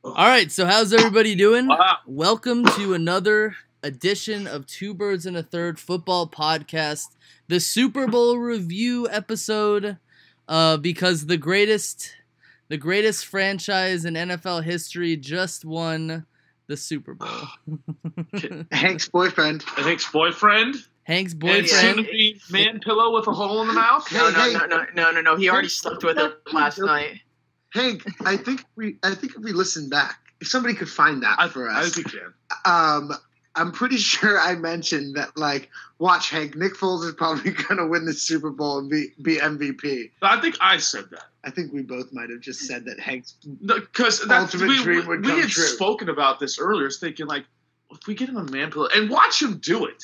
All right, so how's everybody doing? Wow. Welcome to another edition of Two Birds and a Third Football Podcast, the Super Bowl review episode, because the greatest franchise in NFL history just won the Super Bowl. Hank's boyfriend. Hank's boyfriend. Hank's And boyfriend. soon-to-be man pillow with a hole in the mouth. No. He already slept with her last night. Hank, I think if we listen back, if somebody could find that for I us, think we can. I'm pretty sure I mentioned that. Like, watch, Hank. Nick Foles is probably gonna win the Super Bowl and be MVP. I think I said that. I think we both might have just said that Hank's Because ultimate dream would we come had true. spoken about this earlier, thinking like, if we get him a man pillow and watch him do it.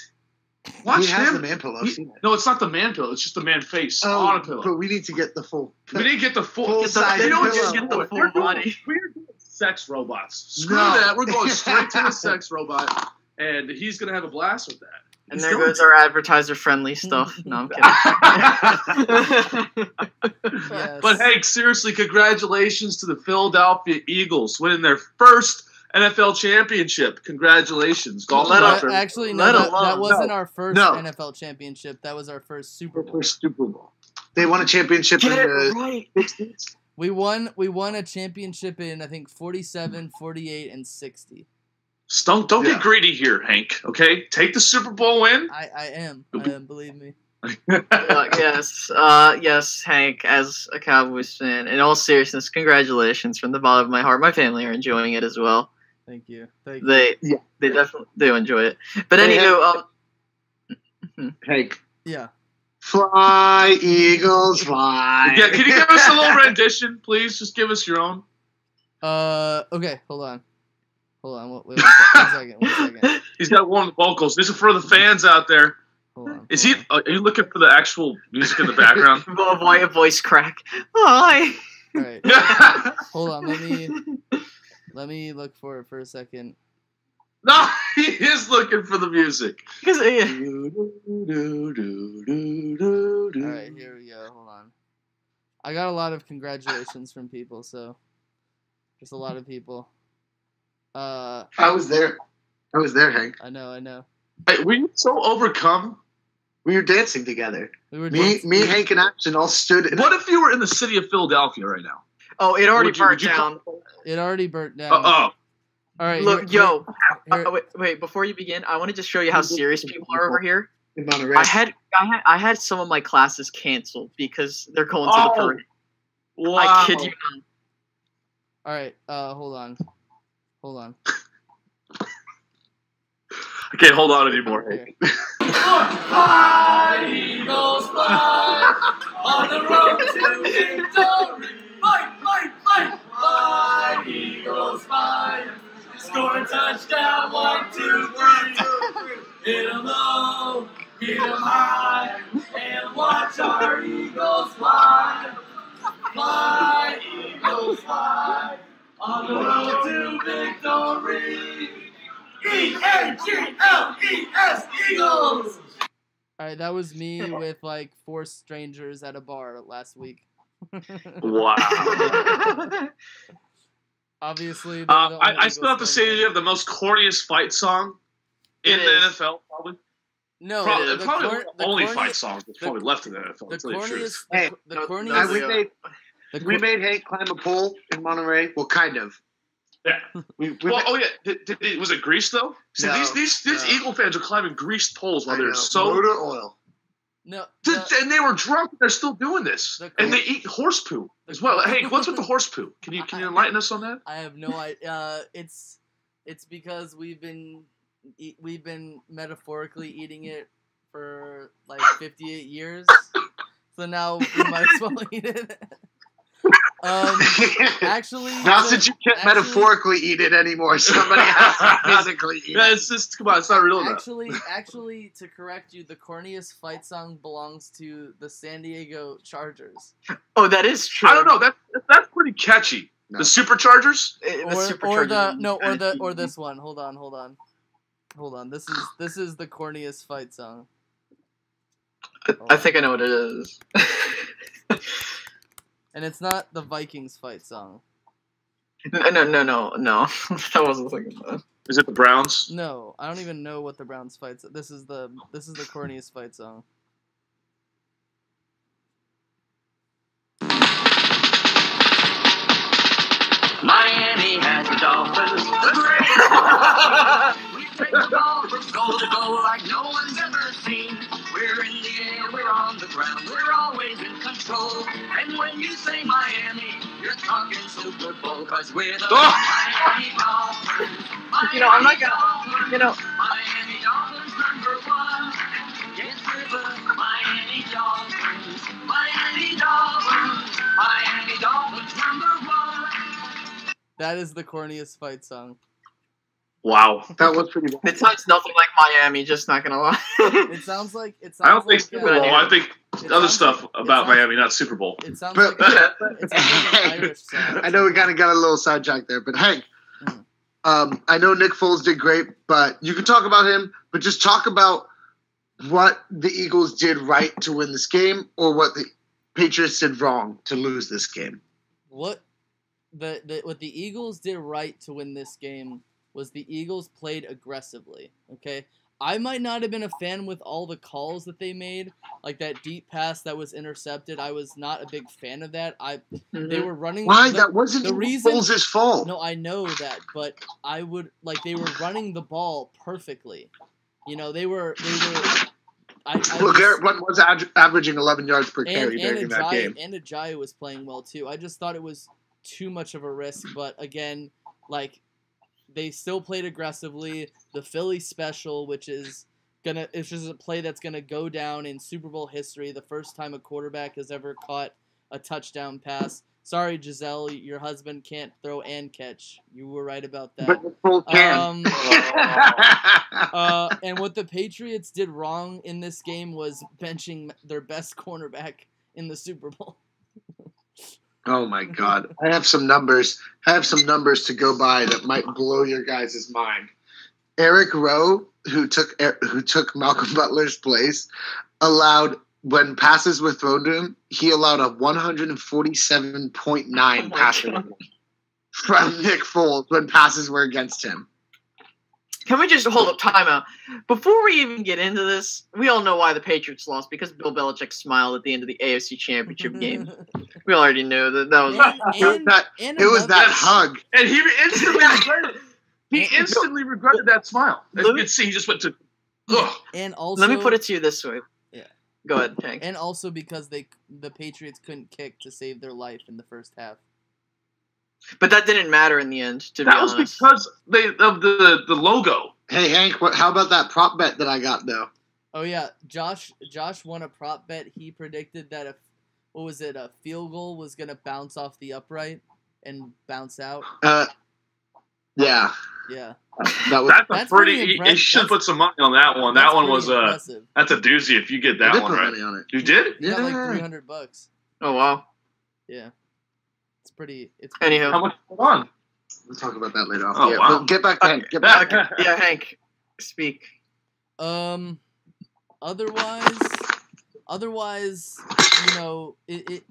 Watch he has him. the man pillow. I've seen it. No, it's not the man pillow. It's just the man face on a pillow. But we need to get the full. We didn't get the full. Full-size You know what? pillow. Get the full We're doing- body. We're doing sex robots. Screw No. that. We're going straight to the sex robot, and he's gonna have a blast with that. And He's there going goes to. our advertiser-friendly stuff. No, I'm kidding. Yes. But Hank, seriously, congratulations to the Philadelphia Eagles winning their first NFL championship. Congratulations. Golf Let clap. us- Actually, no, Let that alone- wasn't our first No. NFL championship. That was our first Super Bowl. First Super Bowl. They won a championship in Get it the right. 60s. We won a championship in, I think, 47, 48, and 60. Don't Yeah. get greedy here, Hank. Okay, take the Super Bowl win. I am, believe me. Yes, Hank, as a Cowboys fan, in all seriousness, congratulations from the bottom of my heart. My family are enjoying it as well. Thank you. Thank you. They definitely do enjoy it. But anywho, Hank. Yeah. Fly, Eagles, fly. Yeah, can you give us a little rendition, please? Just give us your own. Okay, hold on. Wait, one second. He's got one of the vocals. This is for the fans out there. Hold on. Is he? Are you looking for the actual music in the background? a voice crack. Hi. All right. Hold on. Let me look for it for a second. No, he is looking for the music. All right, here we go. Hold on. I got a lot of congratulations from people, so there's a lot of people. I was there, Hank. I know. Hey, were you so overcome? We were dancing together. We were Me, Hank, and Ashton all stood. In What if you were in the city of Philadelphia right now? Oh, it already Would burnt you down. It already burnt down. Oh, All right. Look, here- wait, before you begin, I want to just show you how serious people are over here. in Monterey. I had some of my classes canceled because they're going to the Oh. parade. wow. I kid you not. All right. Hold on. I can't hold on anymore. Okay. Fly, Eagles, fly, on the road to victory. Fight, fly, Eagles, fly. Score a touchdown, 1, 2, 3. Hit 'em low, hit 'em high, and watch our Eagles fly. Fly, Eagles, fly, on the road to victory. E-A-G-L-E-S, Eagles! All right. That was me with like 4 strangers at a bar last week. Wow. Obviously. I still have to say you have the most corniest fight song in It the is. NFL, probably. No. Probably, the probably cor- the only corny- fight song that's probably left in the NFL. The to tell you the truth. corniest. Hey, The no, corniest. we made the we cor- made Hank climb a pole in Monterey. Well, kind of. Yeah. We Well, oh yeah. Was it Greece though? See, No, these no. Eagle fans are climbing greased poles while I they're know. so. Motor oil. No. And they were drunk. They're still doing this, The and they cor- eat horse poo as well. Hey, what's with the horse poo? Can you enlighten us on that? I have no idea. It's because we've been metaphorically eating it for like 58 years, so now we might as well eat it. Actually, Now so- since you can't actually- metaphorically eat it anymore, somebody has to physically eat Yeah, it. it's just come on. It's not real enough. Actually, to correct you, the corniest fight song belongs to the San Diego Chargers. Oh, that is true. I don't know. That's pretty catchy. No. The Superchargers. Or this one. Hold on. This is the corniest fight song. I think I know what it is. And it's not the Vikings fight song. No. That wasn't thinking that. Is it the Browns? No, I don't even know what the Browns fights. This is the corniest fight song. Miami has the Dolphins, the greatest one. We take the ball from goal to goal like no one's ever seen. We're in the air, we're on the ground, we're always in control. And when you say Miami, you're talking Super Bowl, cause we're the Miami Dolphins. I'm not gonna. Miami Dolphins #1. Yes, we're the Miami Dolphins. Miami Dolphins. Miami Dolphins #1. That is the corniest fight song. Wow. That was pretty bad. It sounds nothing like Miami. Just not gonna lie. It sounds like I don't think Super Bowl. yeah. I think It other sounds stuff like- about it sounds- Miami, not Super Bowl. It sounds But- like it's an Irish song. I know we kind of got a little sidetracked there, but Hank, Mm. I know Nick Foles did great, but you can talk about him, but just talk about what the Eagles did right to win this game, or what the Patriots did wrong to lose this game. What what the Eagles did right to win this game was the Eagles played aggressively. Okay, I might not have been a fan with all the calls that they made, like that deep pass that was intercepted. I was not a big fan of that. They were running. Why? the- That wasn't the even reason- Foles' fault. No, I know that, but I would like they were running the ball perfectly. You know, they were. I Well, just- Garrett Blunt was averaging 11 yards per carry and during that game. Ajayi was playing well too. I just thought it was too much of a risk, but again, like they still played aggressively. The Philly special, it's just a play that's gonna go down in Super Bowl history. The first time a quarterback has ever caught a touchdown pass. Sorry, Giselle, your husband can't throw and catch. You were right about that. But Nick Foles can. And what the Patriots did wrong in this game was benching their best cornerback in the Super Bowl. Oh my God! I have some numbers. To go by that might blow your guys' mind. Eric Rowe, who took Malcolm Butler's place, allowed when passes were thrown to him, he allowed a 147.9 passer rating from Nick Foles when passes were against him. Can we just hold up timeout? Before we even get into this, we all know why the Patriots lost, because Bill Belichick smiled at the end of the AFC Championship game. We already knew that was... It was that hug. And he instantly regretted it. He instantly regretted that smile. As you can see, he just went to, ugh. And also, Let me put it to you this way. Yeah. Go ahead, Hank. And also because the Patriots couldn't kick to save their life in the first half. But that didn't matter in the end, to be That was honest. because of the logo. Hey Hank, how about that prop bet that I got though? Oh yeah, Josh won a prop bet. He predicted that a field goal was gonna bounce off the upright and bounce out. Yeah, Yeah, that was. That's a That's pretty. pretty You impressive. should put some money on that one. That That's one pretty was impressive. that's a doozy if you get I that did one put right. money on it. You did? You got like Yeah. $300. Oh, wow. Yeah, it's pretty. Anyhow. How much on? We'll talk about that later. Oh, Yeah, wow. but get back to Hank. Get back. Okay. Yeah, Hank, speak. Otherwise, you know, it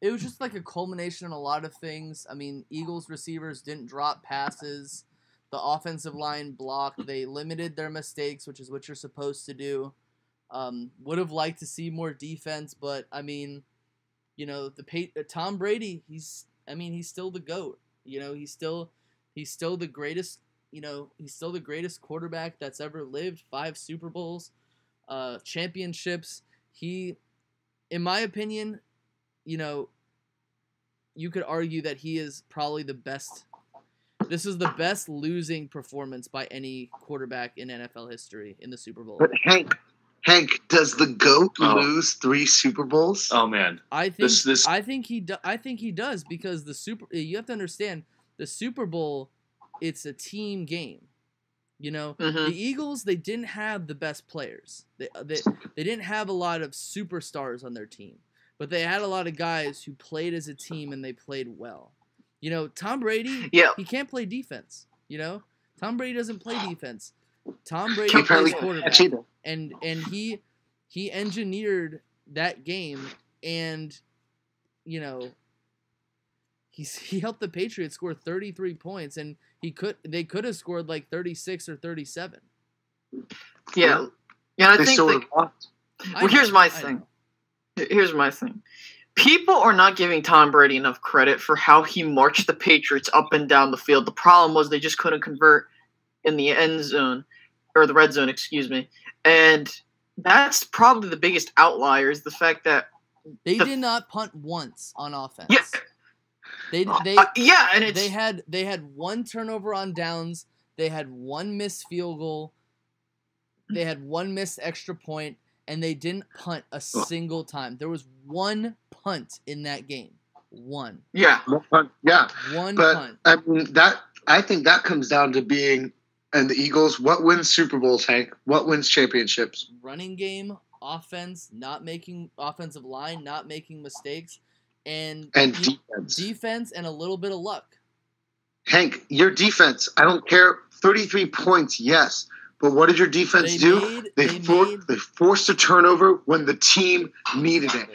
was just like a culmination of a lot of things. I mean, Eagles receivers didn't drop passes. The offensive line blocked. They limited their mistakes, which is what you're supposed to do. Would have liked to see more defense, but I mean, you know, Tom Brady, he's still the GOAT. You know, he's still the greatest. You know, he's still the greatest quarterback that's ever lived. 5 Super Bowls, championships. He, in my opinion, you know, you could argue that he is probably the best. This is the best losing performance by any quarterback in NFL history in the Super Bowl. But Hank, does the GOAT Oh. lose 3 Super Bowls? Oh man. I think This- I think he does because you have to understand the Super Bowl, it's a team game. You know, Mhm. the Eagles, they didn't have the best players. They didn't have a lot of superstars on their team, but they had a lot of guys who played as a team and they played well. You know, Tom Brady, Yeah. he can't play defense. You know, Tom Brady doesn't play defense. Tom Brady He apparently plays can't quarterback, catch either. and he engineered that game, and you know, he helped the Patriots score 33 points, and they could have scored like 36 or 37. Yeah. Yeah, I They think still that, would have lost. well, here's my thing. Here's my thing. People are not giving Tom Brady enough credit for how he marched the Patriots up and down the field. The problem was they just couldn't convert in the end zone, or the red zone, excuse me. And that's probably the biggest outlier, is the fact that They did not punt once on offense. yeah, and it's They had one turnover on downs. They had one missed field goal. They had one missed extra point, and they didn't punt a single time. There was one punt in that game. One. yeah. Yeah, One but punt. I mean, I think that comes down to being and the Eagles. What wins Super Bowls, Hank? What wins championships? Running game, offense, offensive line, not making mistakes, and Defense. defense, and a little bit of luck. Hank, your defense. I don't care. 33 points, yes. But what did your defense They do? made- They forced a turnover when the team needed it.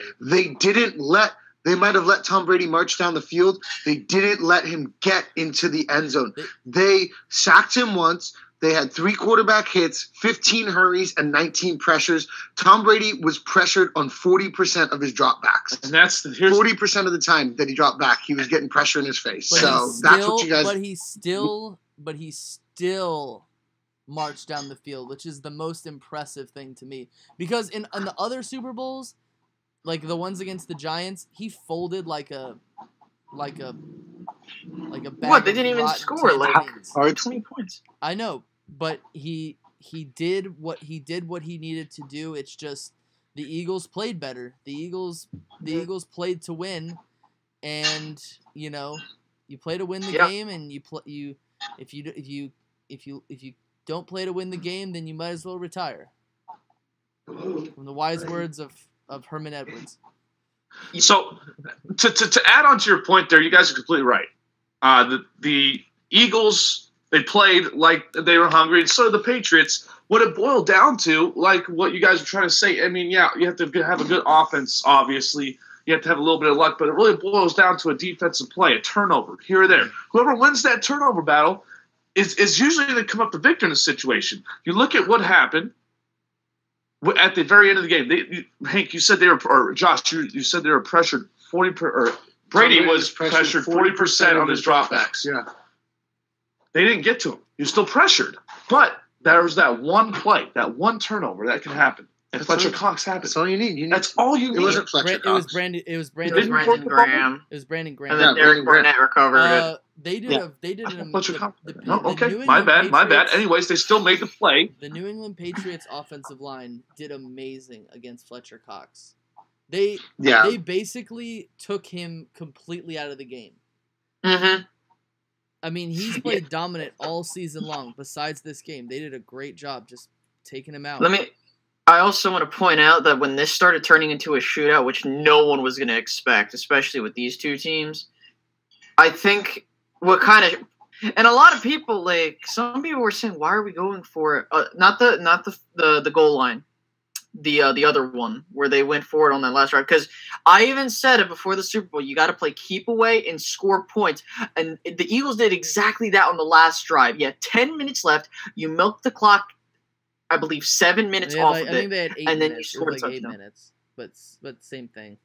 They might have let Tom Brady march down the field. They didn't let him get into the end zone. They sacked him once. They had 3 quarterback hits, 15 hurries, and 19 pressures. Tom Brady was pressured on 40% of his dropbacks. And that's here's 40% of the time that he dropped back, he was getting pressure in his face. But So that's what you guys. But he still marched down the field, which is the most impressive thing to me. Because in the other Super Bowls, like the ones against the Giants, he folded like a bag What? They of didn't even rotten score like tangerines. 20 points. I know, but he did what he needed to do. It's just the Eagles played better. The Eagles played to win, and you play to win the game, and if you don't play to win the game, then you might as well retire. From the wise words of Herman Edwards. So, to add on to your point there, you guys are completely right. The Eagles, they played like they were hungry, and so did the Patriots. What it boiled down to, like what you guys are trying to say, I mean, yeah, you have to have a good offense, obviously. You have to have a little bit of luck, but it really boils down to a defensive play, a turnover here or there. Whoever wins that turnover battle is usually going to come up the victor in a situation. You look at what happened at the very end of the game. Hank, you said they were, or Josh, you said they were pressured 40%, or Brady was pressured 40% on his dropbacks. Yeah. They didn't get to him. He was still pressured. But there was that one play, that one turnover that can happen. And Fletcher Cox happened. That's all you need. That's all you need. It wasn't Fletcher It was Cox. Brandon. It was It was Brandon. Brandon Graham. It was Brandon Graham. And then Derek Brandon Barnett recovered it. They did an Fletcher Cox. the No, okay, New my England bad. Patriots- Anyways, they still made the play. The New England Patriots offensive line did amazing against Fletcher Cox. They basically took him completely out of the game. Mm-hmm. I mean, he's played dominant all season long. Besides this game, they did a great job just taking him out. I also want to point out that when this started turning into a shootout, which no one was going to expect, especially with these two teams, I think and a lot of people, like some people were saying, why are we going for it? Not the goal line, the other one where they went for it on that last drive. Because I even said it before the Super Bowl, you got to play keep away and score points. And the Eagles did exactly that on the last drive. You had 10 minutes left. You milked the clock, I believe 7 minutes off of it. I think they had 8 and minutes. then you scored it was like 8 touchdown. minute, but same thing.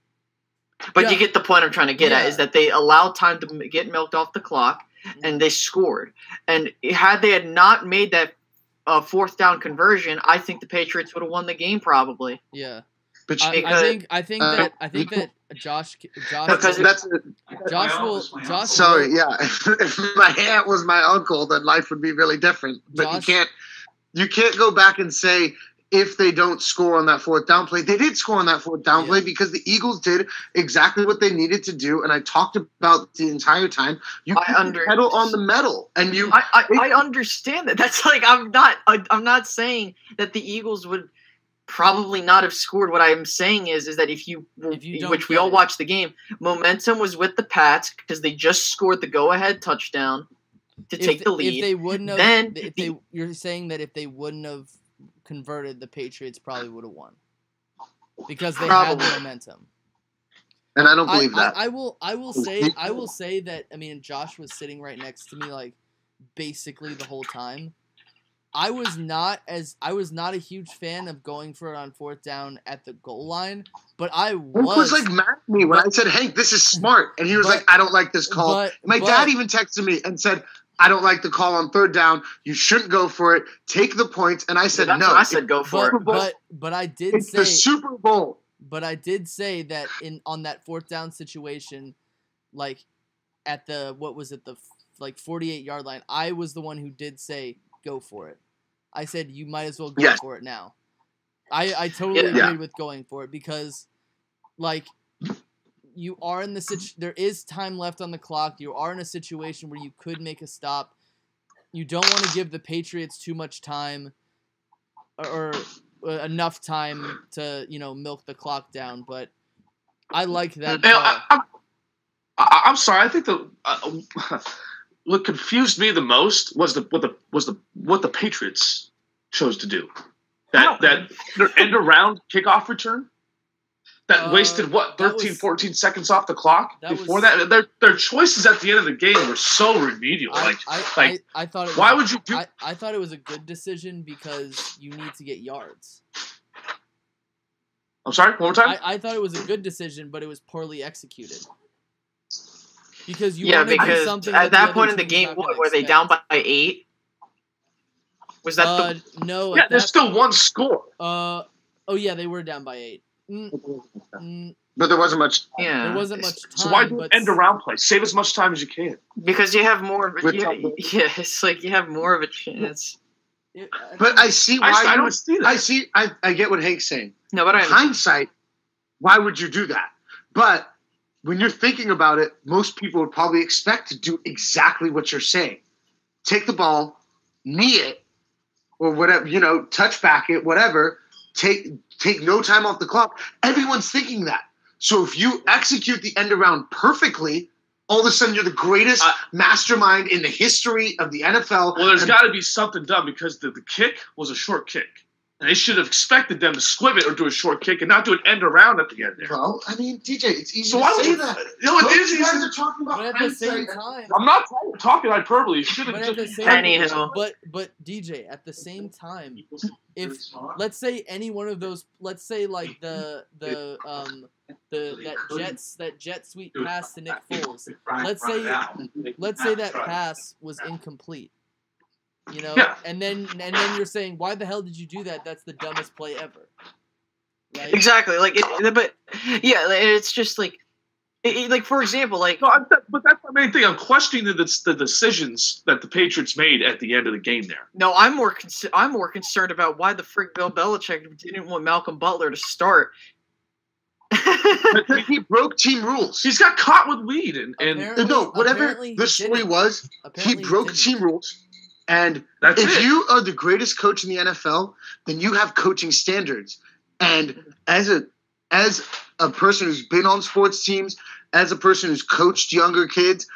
But Yeah. you get the point I'm trying to get at, Yeah. is that they allowed time to get milked off the clock, and they scored. And had they had not made that fourth down conversion, I think the Patriots would have won the game probably. Yeah, But I think that Josh that's Josh sorry, yeah. If my aunt was my uncle, then life would be really different. But you can't go back and say if they don't score on that fourth down play. They did score on that fourth down play because the Eagles did exactly what they needed to do, and I talked about the entire time. You pedal on the metal, and you. I understand that. That's like I'm not saying that the Eagles would probably not have scored. What I'm saying is that if you don't which we get all it. watched the game, momentum was with the Pats because they just scored the go-ahead touchdown to take the lead. If they wouldn't have, then you're saying that if they wouldn't have converted, the Patriots probably would have won because they had the momentum. And I don't believe that. I will say that. I mean, Josh was sitting right next to me, like basically the whole time. I was not a huge fan of going for it on 4th down at the goal line, but Hank was like mad at me when I said, "Hank, this is smart," and he was like, "I don't like this call." My dad even texted me and said, "I don't like the call on 3rd down. You shouldn't go for it. Take the points." And I said, "No." I said, "Go for it." But I did it's say the Super Bowl. But I did say that on that 4th down situation, like at the 48-yard line, I was the one who did say go for it. I said you might as well go for it now. I totally agreed with going for it because, like, you are in there is time left on the clock. You are in a situation where you could make a stop. You don't want to give the Patriots too much time or enough time to, milk the clock down, but I like that. I'm sorry. I think what confused me the most was what the Patriots chose to do. That their end around kickoff return that wasted 14 seconds off the clock. Before that, their choices at the end of the game were so remedial. I thought it was, why would you do? I thought it was a good decision because you need to get yards. I'm sorry. One more time. I thought it was a good decision, but it was poorly executed. Because you want to do something at that point in the game, were they down by 8? Was that no? Yeah, there's still one score. Oh yeah, they were down by 8. But there wasn't much. Yeah, there wasn't much time. So why do end around play? Save as much time as you can. Because you have more of a it's like you have more of a chance. But I see why I don't see that. I get what Hank's saying. No, but in hindsight, why would you do that? But when you're thinking about it, most people would probably expect to do exactly what you're saying. Take the ball, knee it, or whatever, touch back it, whatever. Take no time off the clock. Everyone's thinking that. So if you execute the end around perfectly, all of a sudden you're the greatest mastermind in the history of the NFL. Well, there's got to be something done because the kick was a short kick. And they should have expected them to squib it or do a short kick and not do an end around at the end there. Well, I mean, DJ, it's easy to say that. It is easy. You guys are talking about at the same time. I'm not talking hyperbole. You should have just... But DJ, at the same time, if let's say any one of those, let's say like that jet sweep pass to Nick Foles. Let's say that pass was incomplete. And then you're saying, why the hell did you do that? That's the dumbest play ever. Right? Exactly. It's just like for example, like. No, but that's the main thing. I'm questioning the decisions that the Patriots made at the end of the game there. No, I'm more concerned about why the frick Bill Belichick didn't want Malcolm Butler to start. He broke team rules. He's got caught with weed and whatever the story was. He broke team rules. And if you are the greatest coach in the NFL, then you have coaching standards. And as a person who's been on sports teams, as a person who's coached younger kids,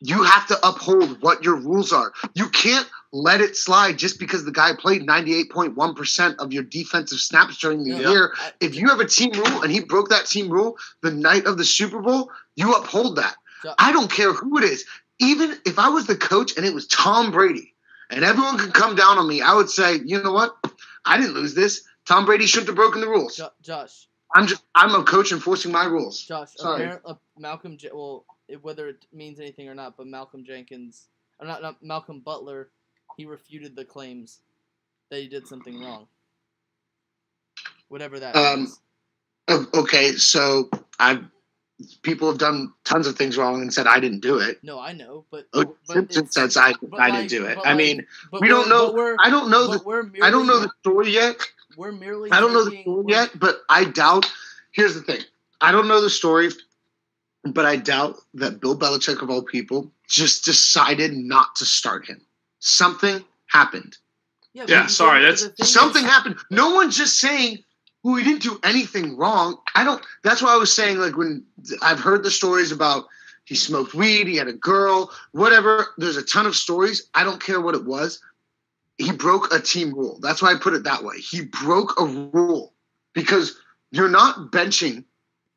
you have to uphold what your rules are. You can't let it slide just because the guy played 98.1% of your defensive snaps during the year. If you have a team rule and he broke that team rule the night of the Super Bowl, you uphold that. I don't care who it is. Even if I was the coach and it was Tom Brady, and everyone could come down on me, I would say, you know what? I didn't lose this. Tom Brady shouldn't have broken the rules. Josh. I'm a coach enforcing my rules. Josh, sorry. Whether it means anything or not, but Malcolm Butler, he refuted the claims that he did something wrong. Whatever that means. Okay, so people have done tons of things wrong and said I didn't do it. No, I know, but Simpson says I didn't do it. I mean, we don't know. I don't know the story yet. We're merely. I don't know the story yet, but I doubt. Here's the thing: I don't know the story, but I doubt that Bill Belichick, of all people, just decided not to start him. Something happened. Yeah, sorry, something happened. No one's just saying. Well, he didn't do anything wrong. That's why I was saying, like, when I've heard the stories about he smoked weed, he had a girl, whatever. There's a ton of stories. I don't care what it was. He broke a team rule. That's why I put it that way. He broke a rule because you're not benching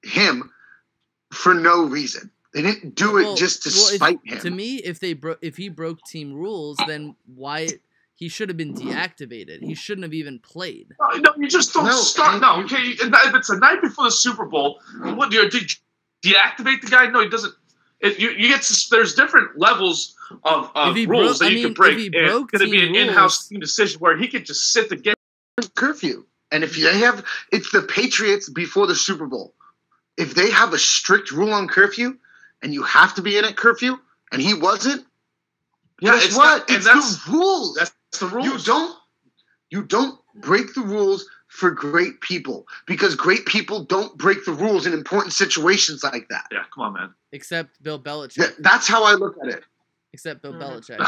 him for no reason. They didn't do it just to spite him. To me, if he broke team rules, then why he should have been deactivated. He shouldn't have even played. No, you just don't start. No, okay. If it's the night before the Super Bowl, what do you deactivate the guy? No, he doesn't. You get there's different levels of rules that you can break. It's going to be an in-house team decision where he could just sit the game. Curfew, and if they have, it's the Patriots before the Super Bowl. If they have a strict rule on curfew, and you have to be in at curfew, and he wasn't, guess what? It's the rules. That's the rules. You don't break the rules for great people, because great people don't break the rules in important situations like that. Yeah, come on, man. Except Bill Belichick. Yeah, that's how I look at it. Except Bill Belichick.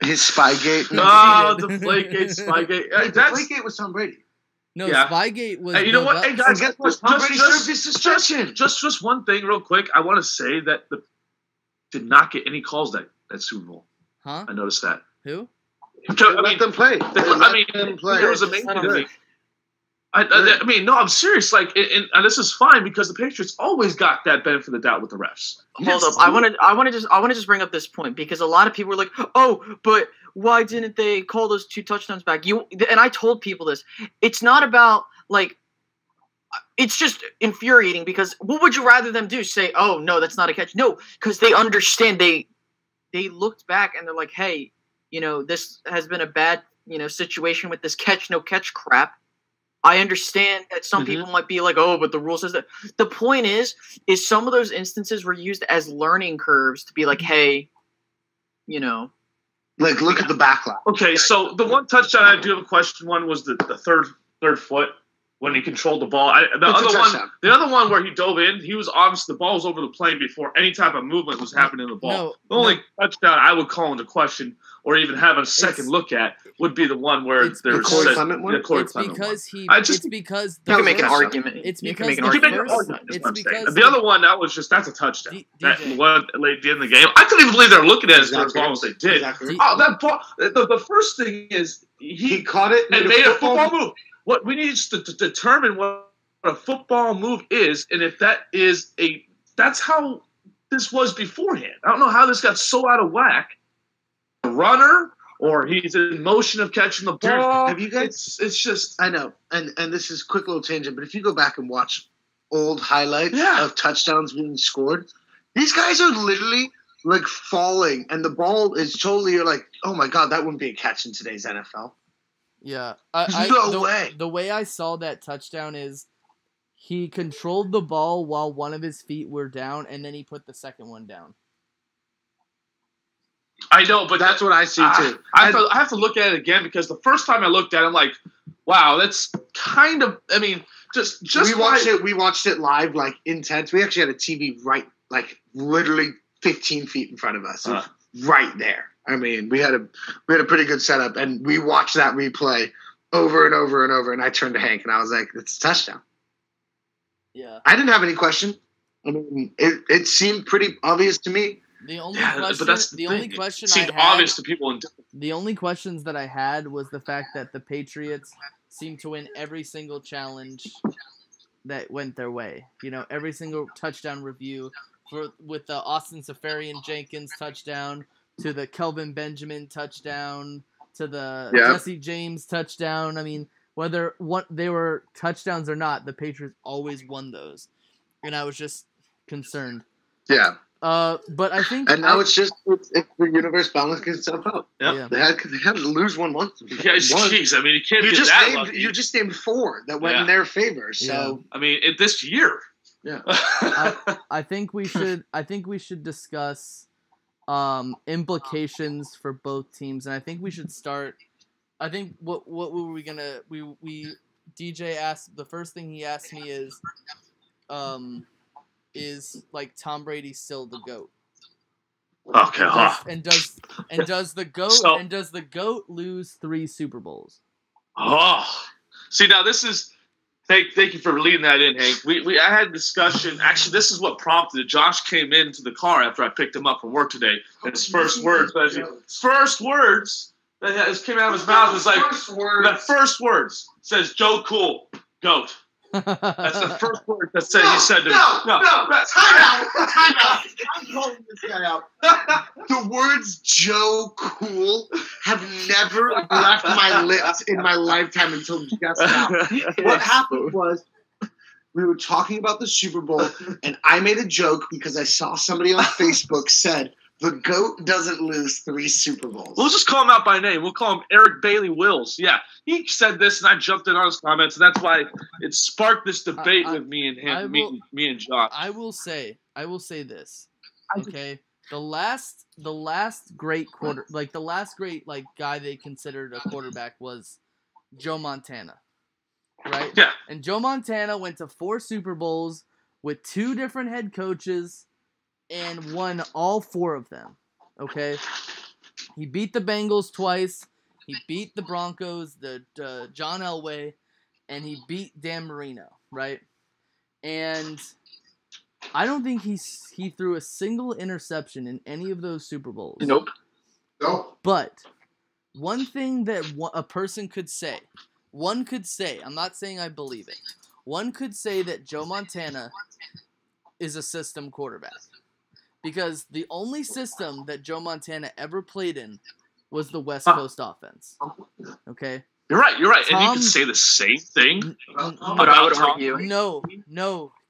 His Spygate. The Spygate. Spygate was Tom Brady. No, Spygate was. Hey, you know what? Hey, guys, just one thing, real quick. I want to say that did not get any calls that Super Bowl. Huh? I noticed that. Who? Let them play. It was amazing to me. I mean, no, I'm serious. Like, and this is fine because the Patriots always got that benefit of the doubt with the refs. Hold up, I want to just bring up this point because a lot of people were like, "Oh, but why didn't they call those 2 touchdowns back?" And I told people this. It's not about like. It's just infuriating because what would you rather them do? Say, "Oh no, that's not a catch." No, because they understand. They looked back and they're like, "Hey, this has been a bad situation with this catch no catch crap." I understand that some people might be like, "Oh, but the rule says that." The point is some of those instances were used as learning curves to be like, "Hey, like look at the backlash." Okay, so the one touchdown I do have a question. One was the third foot when he controlled the ball. The other one where he dove in, he was obviously the ball was over the plane before any type of movement was happening in the ball. The only touchdown I would call into question or even have a second look at would be the one where there's Corey Clement one. It's because you can make an argument. It's you because can make an argument. The other one that's a touchdown. That one late in the game. I couldn't even believe they were looking at it as long as they did. Exactly. Oh, that ball! The first thing is he caught it and made a football move. What we need is to determine what a football move is, and if that's how this was beforehand. I don't know how this got so out of whack. A runner, or he's in motion of catching the ball. Have you guys? It's just I know, and this is a quick little tangent, but if you go back and watch old highlights of touchdowns being scored, these guys are literally like falling, and the ball is totally. You're like, oh my god, that wouldn't be a catch in today's NFL. Yeah, no way. The way I saw that touchdown is he controlled the ball while one of his feet were down, and then he put the second one down. I know, but that's what I see too. I have to look at it again because the first time I looked at it, I'm like, wow, that's kind of. I mean, just we watched it live, like intense. We actually had a TV right, like literally 15 feet in front of us, right there. I mean, we had a pretty good setup, and we watched that replay over and over and over. And I turned to Hank, and I was like, "It's a touchdown." Yeah. I didn't have any question. I mean, it seemed pretty obvious to me. The only question seemed obvious to people. The only questions that I had was the fact that the Patriots seemed to win every single challenge that went their way. Every single touchdown review with the Austin Seferian-Jenkins touchdown. To the Kelvin Benjamin touchdown, to the Jesse James touchdown. I mean, whether they were touchdowns or not, the Patriots always won those, and I was just concerned. Yeah. But I think, and now it's the universe balancing itself out. Yeah. They had to lose one once. Yeah, jeez. I mean, you can't be that lucky. You just named 4 that went in their favor. So I mean, this year. Yeah. I think we should discuss implications for both teams, and I think we should start. I think what were we gonna DJ asked, the first thing he asked me is like Tom Brady still the GOAT? Okay. And does the GOAT lose 3 Super Bowls? See, now this is. Thank you for leading that in, Hank. I had a discussion. Actually, this is what prompted it. Josh came into the car after I picked him up from work today, and his first words that came out of his mouth was like, the first words says, "Joe Cool, GOAT." That's the first word that said he said to me. No, time out. I'm calling this guy out. The words Joe Cool have never left my lips in my lifetime until just now. What happened was we were talking about the Super Bowl, and I made a joke because I saw somebody on Facebook said, the GOAT doesn't lose 3 Super Bowls. We'll just call him out by name. We'll call him Eric Bailey Wills. Yeah, he said this, and I jumped in on his comments, and that's why it sparked this debate with me and him, me and Josh. I will say this. Okay, the last great guy they considered a quarterback was Joe Montana, right? Yeah. And Joe Montana went to 4 Super Bowls with 2 different head coaches and won all 4 of them. Okay, he beat the Bengals twice. He beat the Broncos, the John Elway, and he beat Dan Marino, right? And I don't think he threw a single interception in any of those Super Bowls. Nope. But one thing that a person could say, I'm not saying I believe it, one could say that Joe Montana is a system quarterback. Because the only system that Joe Montana ever played in was the West Coast offense. Okay? You're right. And you can say the same thing But I would argue. No,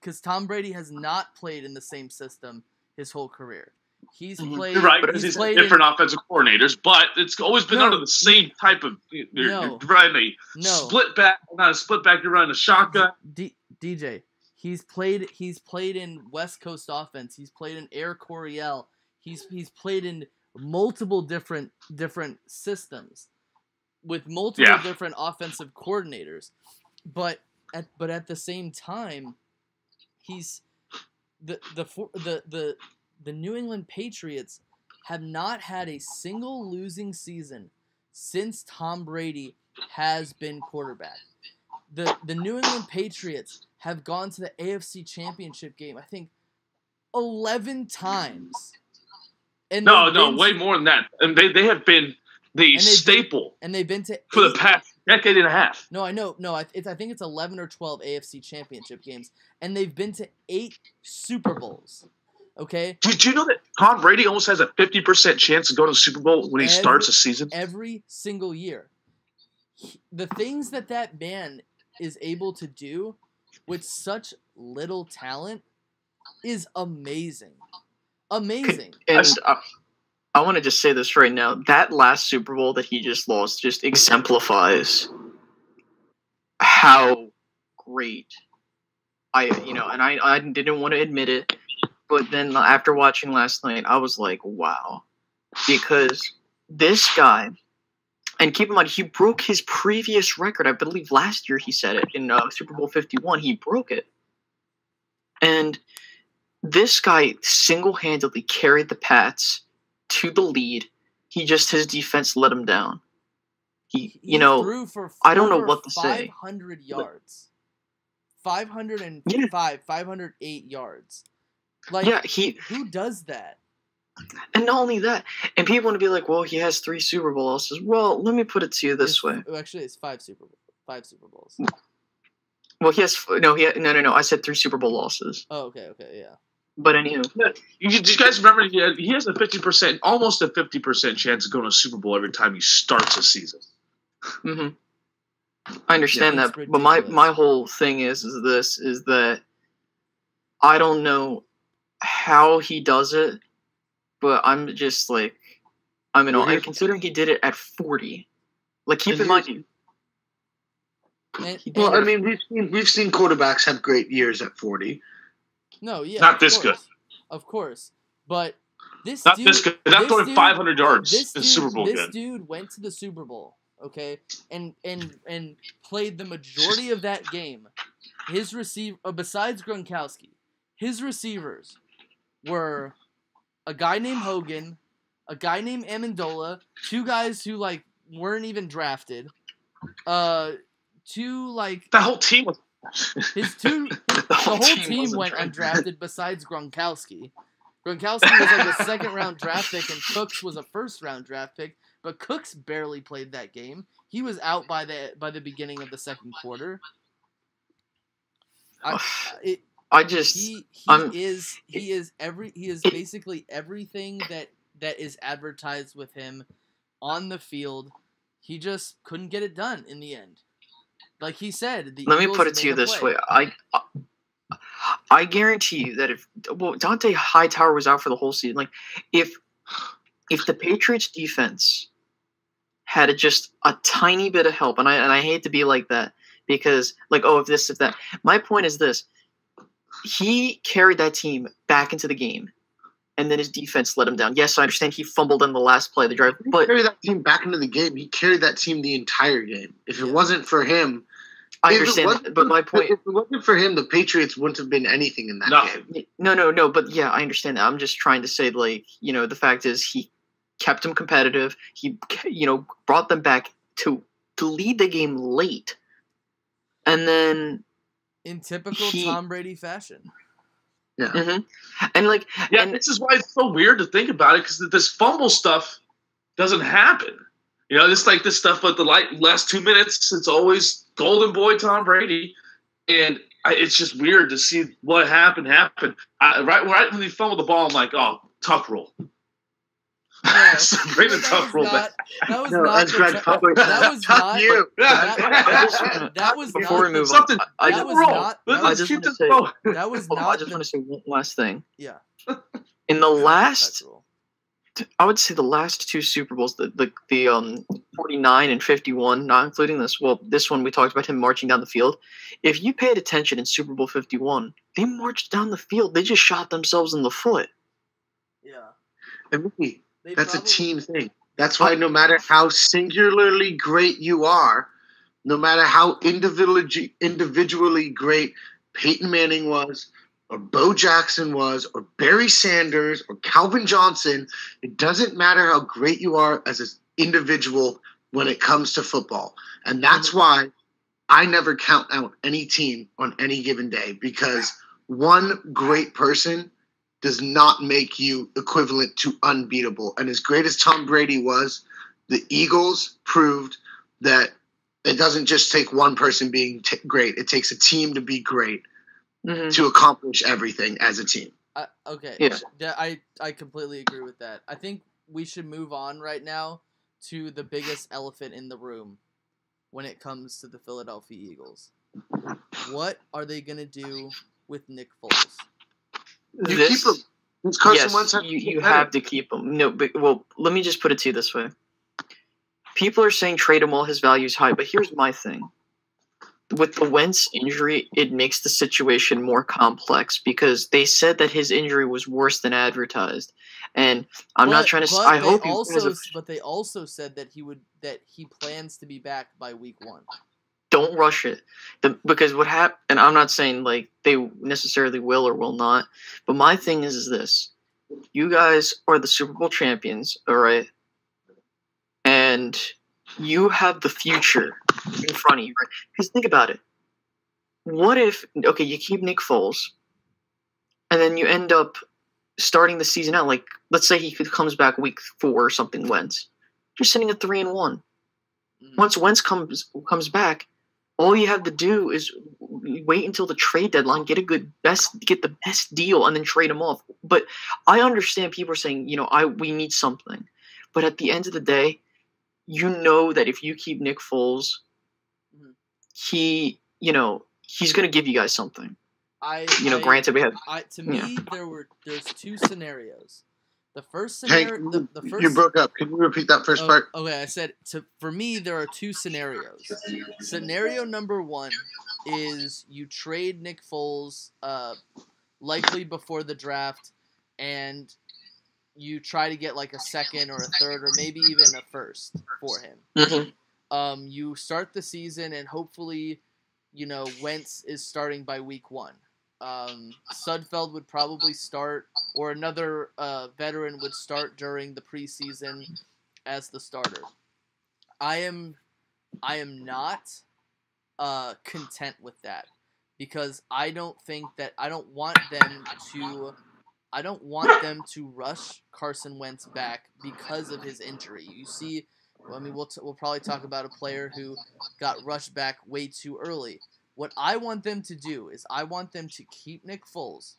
because Tom Brady has not played in the same system his whole career. He's played. You're right, because he's different offensive coordinators, but it's always been under the same type of. You're running a split back, not a split back. You're running a shotgun. DJ, he's played in West Coast offense. He's played in Air Coryell. He's played in multiple different systems with multiple different offensive coordinators. But at the same time, he's the New England Patriots have not had a single losing season since Tom Brady has been quarterback. The New England Patriots have gone to the AFC Championship game, I think, 11 times. And no, way more than that. And they have been the staple. And they've been to for the past decade and a half. No, I know. No, I think it's 11 or 12 AFC Championship games, and they've been to 8 Super Bowls. Okay. Did you know that Tom Brady almost has a 50% chance of going to the Super Bowl when he starts a season? Every single year. The things that man is able to do with such little talent is amazing. Amazing. And I want to just say this right now. That last Super Bowl that he just lost just exemplifies how great I didn't want to admit it, but then after watching last night, I was like, wow. Because this guy, and keep in mind, he broke his previous record. I believe last year he said it in Super Bowl 51. He broke it. And this guy single-handedly carried the Pats to the lead. His defense let him down. He threw for I don't know what to say. 500 yards. 505, 508 yards. Who does that? And not only that, and people want to be like, well, he has 3 Super Bowl losses. Well, let me put it to you this way. Actually, it's 5 Super Bowls. Well, no. I said 3 Super Bowl losses. Oh, okay, yeah. But anywho, you guys remember he has almost a 50% chance of going to Super Bowl every time he starts a season. Mm-hmm. I understand that, but my whole thing is that I don't know how he does it, but I'm just like, and considering he did it at 40, like keep in mind. We've seen quarterbacks have great years at 40. No, yeah, not this good. Of course, but this good. Not throwing 500 yards in Super Bowl. This dude went to the Super Bowl, okay, and played the majority of that game. His besides Gronkowski, his receivers were a guy named Hogan, a guy named Amendola, 2 guys who weren't even drafted, 2 the whole team was. The whole team went undrafted besides Gronkowski. Gronkowski was a second-round draft pick, and Cooks was a first-round draft pick. But Cooks barely played that game. He was out by the beginning of the second quarter. I just he I'm- is basically everything that is advertised with him on the field. He just couldn't get it done in the end. Like he said, let me Eagles put it to made you a this play. way. I guarantee you that if Dante Hightower was out for the whole season, like if the Patriots defense had just a tiny bit of help, and I hate to be like that because like if this if that. My point is this: he carried that team back into the game, and then his defense let him down. Yes, I understand he fumbled in the last play of the drive, but He carried that team back into the game. He carried that team the entire game. If it Yeah. wasn't for him, I if it understand. wasn't- But my point. If it wasn't for him, the Patriots wouldn't have been anything in that Nothing. game. No, but yeah, I understand that. I'm just trying to say, like, the fact is he kept them competitive. He, brought them back to lead the game late. And then, In typical he- Tom Brady fashion. and like, Yeah, and this is why it's so weird to think about it because this fumble stuff doesn't happen. This stuff at the last 2 minutes. It's always Golden Boy Tom Brady, and it's just weird to see what happened. Right when he fumbled the ball, I'm like, oh, tuck roll. Yeah. Bring the That tuck was roll not- back. That was No, not that's the Greg tu- Popovich. That was Tuck not you. that was Before not we move Something. on, I that just, was roll. not- Let's I just just keep wanna this say- going. that was hold on, not I just the- want to say one last thing. yeah. In the last, Tuck rule. I would say the last two Super Bowls, the 49 and 51, not including this. Well, this one we talked about him marching down the field. If you paid attention in Super Bowl 51, they marched down the field. They just shot themselves in the foot. Yeah. And Mickey, They that's a probably- team thing. That's why no matter how singularly great you are, no matter how individually great Peyton Manning was, or Bo Jackson was, or Barry Sanders, or Calvin Johnson, it doesn't matter how great you are as an individual when it comes to football. And that's why I never count out any team on any given day, because one great person does not make you equivalent to unbeatable. And as great as Tom Brady was, the Eagles proved that it doesn't just take one person being great. It takes a team to be great to accomplish everything as a team. Okay. Yeah. I completely agree with that. I think we should move on right now to the biggest elephant in the room when it comes to the Philadelphia Eagles. What are they going to do with Nick Foles? You This- keep him. It's Carson yes, Wentz. you have to keep him. No, but, well, let me just put it to you this way. People are saying trade him while his value is high, but here's my thing. With the Wentz injury, it makes the situation more complex because they said that his injury was worse than advertised. And I'm not trying to. I hope he has But they also said that he plans to be back by week 1. don't rush it. Because what happened, and I'm not saying like they necessarily will or will not, but my thing is this: you guys are the Super Bowl champions, all right, and you have the future in front of you, right? Because think about it. What if you keep Nick Foles, and then you end up starting the season out like, let's say he comes back week 4 or something. Wentz, you're sitting at 3-1. Once Wentz comes back, all you have to do is wait until the trade deadline, get the best deal, and then trade him off. But I understand people are saying, we need something. But at the end of the day, that if you keep Nick Foles, he's going to give you guys something. Granted, we have. To me, there's 2 scenarios. The first scenario, Hank, the first. you broke up. Can you repeat that first part? Okay, I said for me there are 2 scenarios. Scenario number 1 is you trade Nick Foles, likely before the draft, and you try to get like a second or a third or maybe even a first for him. Mm-hmm. You start the season and hopefully, Wentz is starting by week 1. Sudfeld would probably start, or another veteran would start during the preseason as the starter. I am not content with that because I don't want them to rush Carson Wentz back because of his injury. You see, we'll probably talk about a player who got rushed back way too early. What I want them to do is I want them to keep Nick Foles.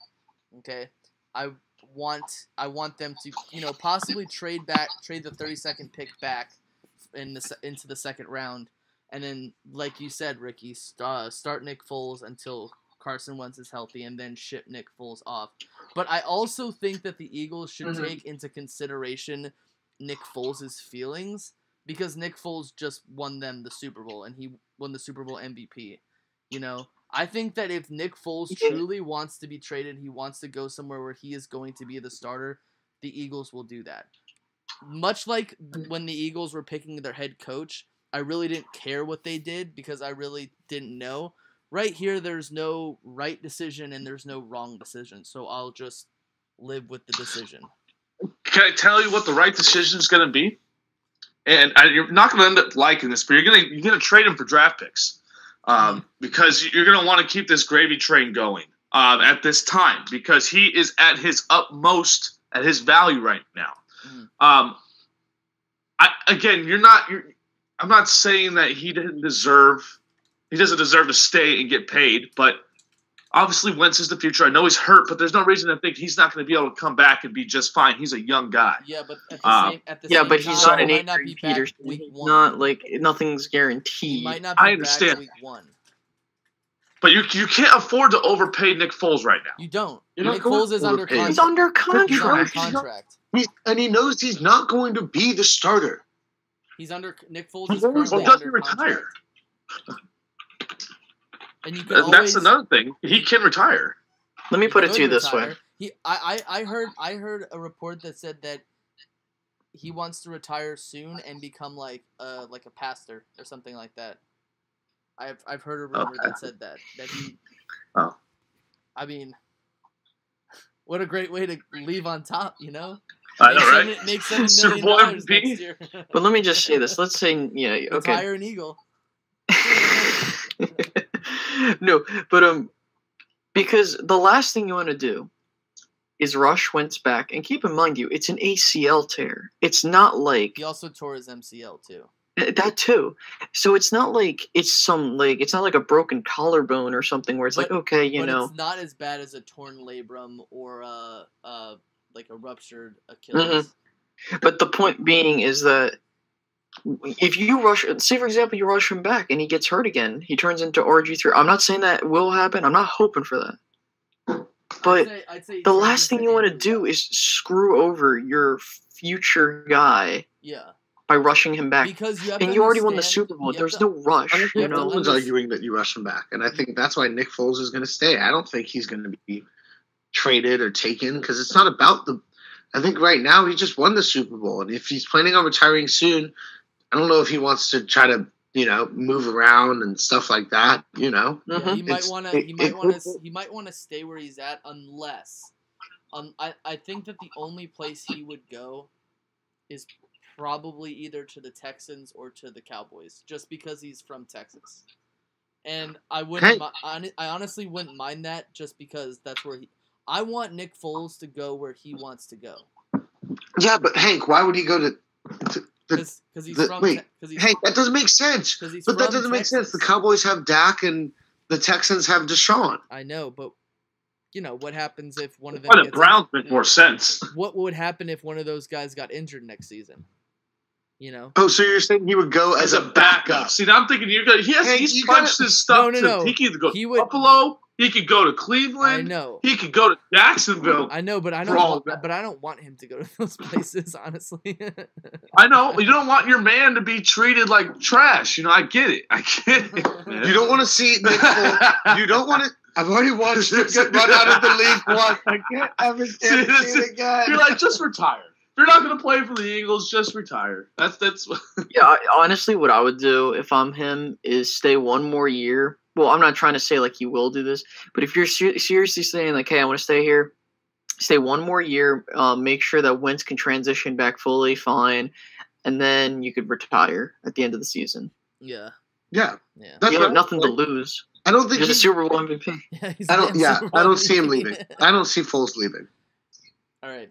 Okay? I want them to, possibly trade the 32nd pick back into the second round, and then, like you said, Ricky, start Nick Foles until Carson Wentz is healthy, and then ship Nick Foles off. But I also think that the Eagles should take into consideration Nick Foles' feelings, because Nick Foles just won them the Super Bowl, and he won the Super Bowl MVP. I think that if Nick Foles truly wants to be traded, he wants to go somewhere where he is going to be the starter, the Eagles will do that. Much like when the Eagles were picking their head coach, I really didn't care what they did because I really didn't know. Right here, there's no right decision and there's no wrong decision, so I'll just live with the decision. Can I tell you what the right decision is going to be? And you're not going to end up liking this, but you're going to trade him for draft picks. Because you're going to want to keep this gravy train going at this time, because he is at his utmost, at his value right now. I'm not saying that he doesn't deserve to stay and get paid, but obviously Wentz is the future. I know he's hurt, but there's no reason to think he's not going to be able to come back and be just fine. He's a young guy. Yeah, but at the same but time, he's not an he might not be back Peterson. week He's 1. not like nothing's guaranteed. He might not be I understand. back week 1. But you can't afford to overpay Nick Foles right now. You don't. You're not Nick going Foles is to under overpay him. He's contract. under He's under contract. contract. And he knows he's not going to be the starter. Nick Foles is Well, currently doesn't under retire. contract. And you can That's another thing. He can retire. Let me put it could to you this retire. way. I heard a report that said that he wants to retire soon and become like a pastor or something like that. I've heard a rumor that said that he. Oh. I mean, what a great way to leave on top, I know, right? Make $7 Super million Bowl next MVP. year. But let me just say this. Let's say, okay. Retire an Eagle. No, but because the last thing you want to do is rush Wentz back, and keep in mind, it's an ACL tear. It's not like He also tore his MCL too. that too. So it's not like it's not like a broken collarbone or something where it's like, okay, But it's not as bad as a torn labrum or like a ruptured Achilles. But the point being is that if you say for example, you rush him back and he gets hurt again, he turns into RG3. I'm not saying that will happen. I'm not hoping for that. But I'd say the last thing you want to do is screw over your future guy. Yeah. By rushing him back. Because you have and to you already won the understand- Super Bowl. you have There's to- no rush. I don't think no one's understand- arguing that you rush him back, and I think that's why Nick Foles is going to stay. I don't think he's going to be traded or taken because it's not about the. I think right now he just won the Super Bowl, and if he's planning on retiring soon, I don't know if he wants to try to move around and stuff like that. Yeah, he might It's- want to. it- He might it- want to. He might want to stay where he's at, unless. I think that the only place he would go is probably either to the Texans or to the Cowboys, just because he's from Texas. And I wouldn't. I honestly wouldn't mind that, just because that's where he. I want Nick Foles to go where he wants to go. Yeah, but Hank, why would he go to Because he's from. wait, Because he's Hank, that doesn't make sense. 'cause he's But that from doesn't make sense. The Texas. Cowboys have Dak and the Texans have Deshaun. I know, but what happens if one of them? Why the gets Browns make more sense? What would happen if one of those guys got injured next season? Oh, so you're saying he would go as a backup? See, now I'm thinking Hey, he's you punched his stuff. No. He could either go He to would- Buffalo. He could go to I Cleveland. know. He could go to Jacksonville. I know, but I For all don't. But I don't want him to go to those places. Honestly. I know. You don't want your man to be treated like trash. I get it. I get it. Man. You don't want to see Nick Foles. You don't want to. I've already watched him get run out of the league once. I can't ever stand to see it again. You're like, just retire. If you're not going to play for the Eagles, just retire. That's. Yeah, honestly, what I would do if I'm him is stay one more year. Well, I'm not trying to say like you will do this, but if you're seriously saying like, hey, I want to stay here, stay one more year, make sure that Wentz can transition back fully fine, and then you could retire at the end of the season. Yeah. Yeah, Yeah. that's You have right. nothing to lose. I don't think You're the he's. Super Bowl MVP. Yeah, he's I don't. the Yeah, Super I Bowl don't see him MVP. leaving. I don't see Foles leaving. All right.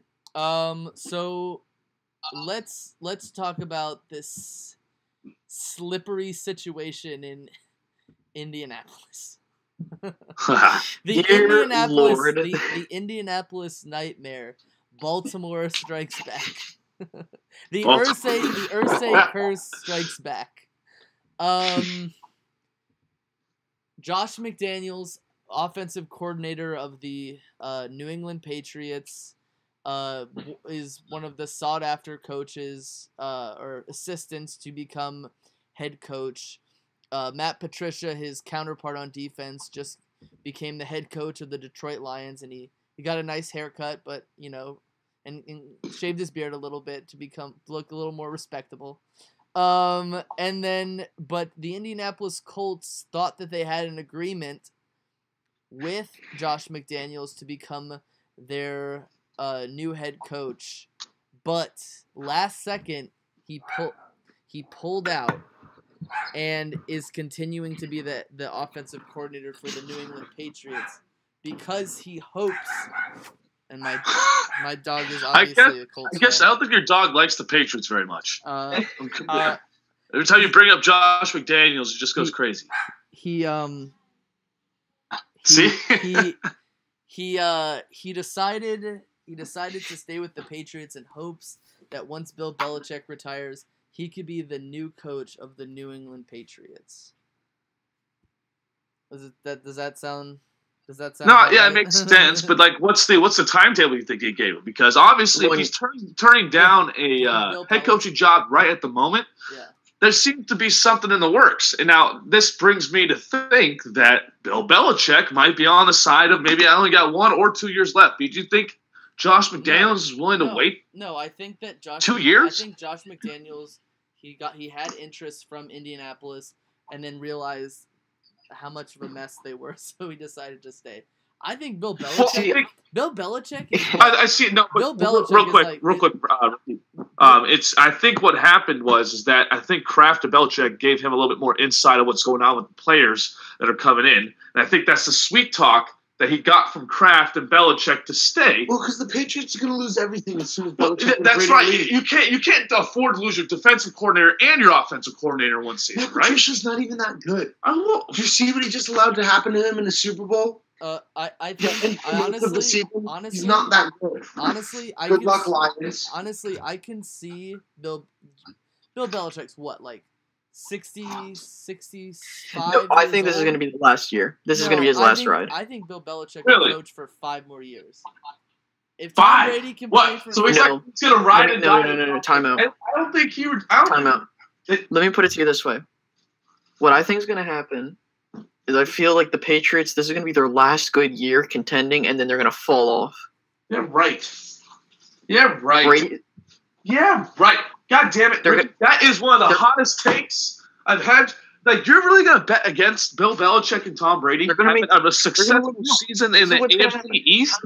So let's talk about this slippery situation Indianapolis. Dear Lord. The Indianapolis nightmare. Baltimore strikes back. the Baltimore. Irsay curse strikes back. Josh McDaniels, offensive coordinator of the New England Patriots, is one of the sought-after coaches or assistants to become head coach. Matt Patricia, his counterpart on defense, just became the head coach of the Detroit Lions, and he got a nice haircut, but and shaved his beard a little bit to look a little more respectable. But the Indianapolis Colts thought that they had an agreement with Josh McDaniels to become their new head coach, but last second he pulled out and is continuing to be the offensive coordinator for the New England Patriots because he hopes. And my dog is obviously a Colts fan. I don't think your dog likes the Patriots very much. Every time you bring up Josh McDaniels, it just goes crazy. He decided to stay with the Patriots in hopes that once Bill Belichick retires, he could be the new coach of the New England Patriots. Does that sound? No, right? It makes sense. But what's the timetable you think he gave him? Because obviously, if he's turning down a head coaching job right at the moment, there seems to be something in the works. And now this brings me to think that Bill Belichick might be on the side of maybe I only got 1 or 2 years left. Did you think Josh McDaniels is willing to wait? No, I think that 2 years. I think Josh McDaniels he had interest from Indianapolis and then realized how much of a mess they were, so he decided to stay. I think Bill Belichick. Bill Belichick. I see. No, Bill Belichick. Real quick. I think what happened was that I think Kraft and Belichick gave him a little bit more insight of what's going on with the players that are coming in, and I think that's the sweet talk that he got from Kraft and Belichick to stay. Well, because the Patriots are going to lose everything as soon as Well, Belichick. that's right. You can't afford to lose your defensive coordinator and your offensive coordinator in one season, right? Patricia's not even that good. I will. Did you see what he just allowed to happen to him in the Super Bowl? I think honestly, he's not that good. Honestly, Good luck, Lions. Honestly, I can see Bill Belichick's what, like 60, 65 No, I think years this is old? going to be the last year. This is going to be his last ride. I think Bill Belichick Really? will coach for 5 more years. If Tom 5? Brady can play for So he's No. he's going to ride and die. No. Time out. I don't think he would. Time out. Let me put it to you this way. What I think is going to happen is I feel like the Patriots, this is going to be their last good year contending, and then they're going to fall off. Yeah, right. Yeah, right. Brady, Yeah, right. God damn it. They're- That is one of the they're- hottest takes I've had. Like, you're really going to bet against Bill Belichick and Tom Brady They're gonna having make- a successful win. season in So the what's gonna AFC happen? East?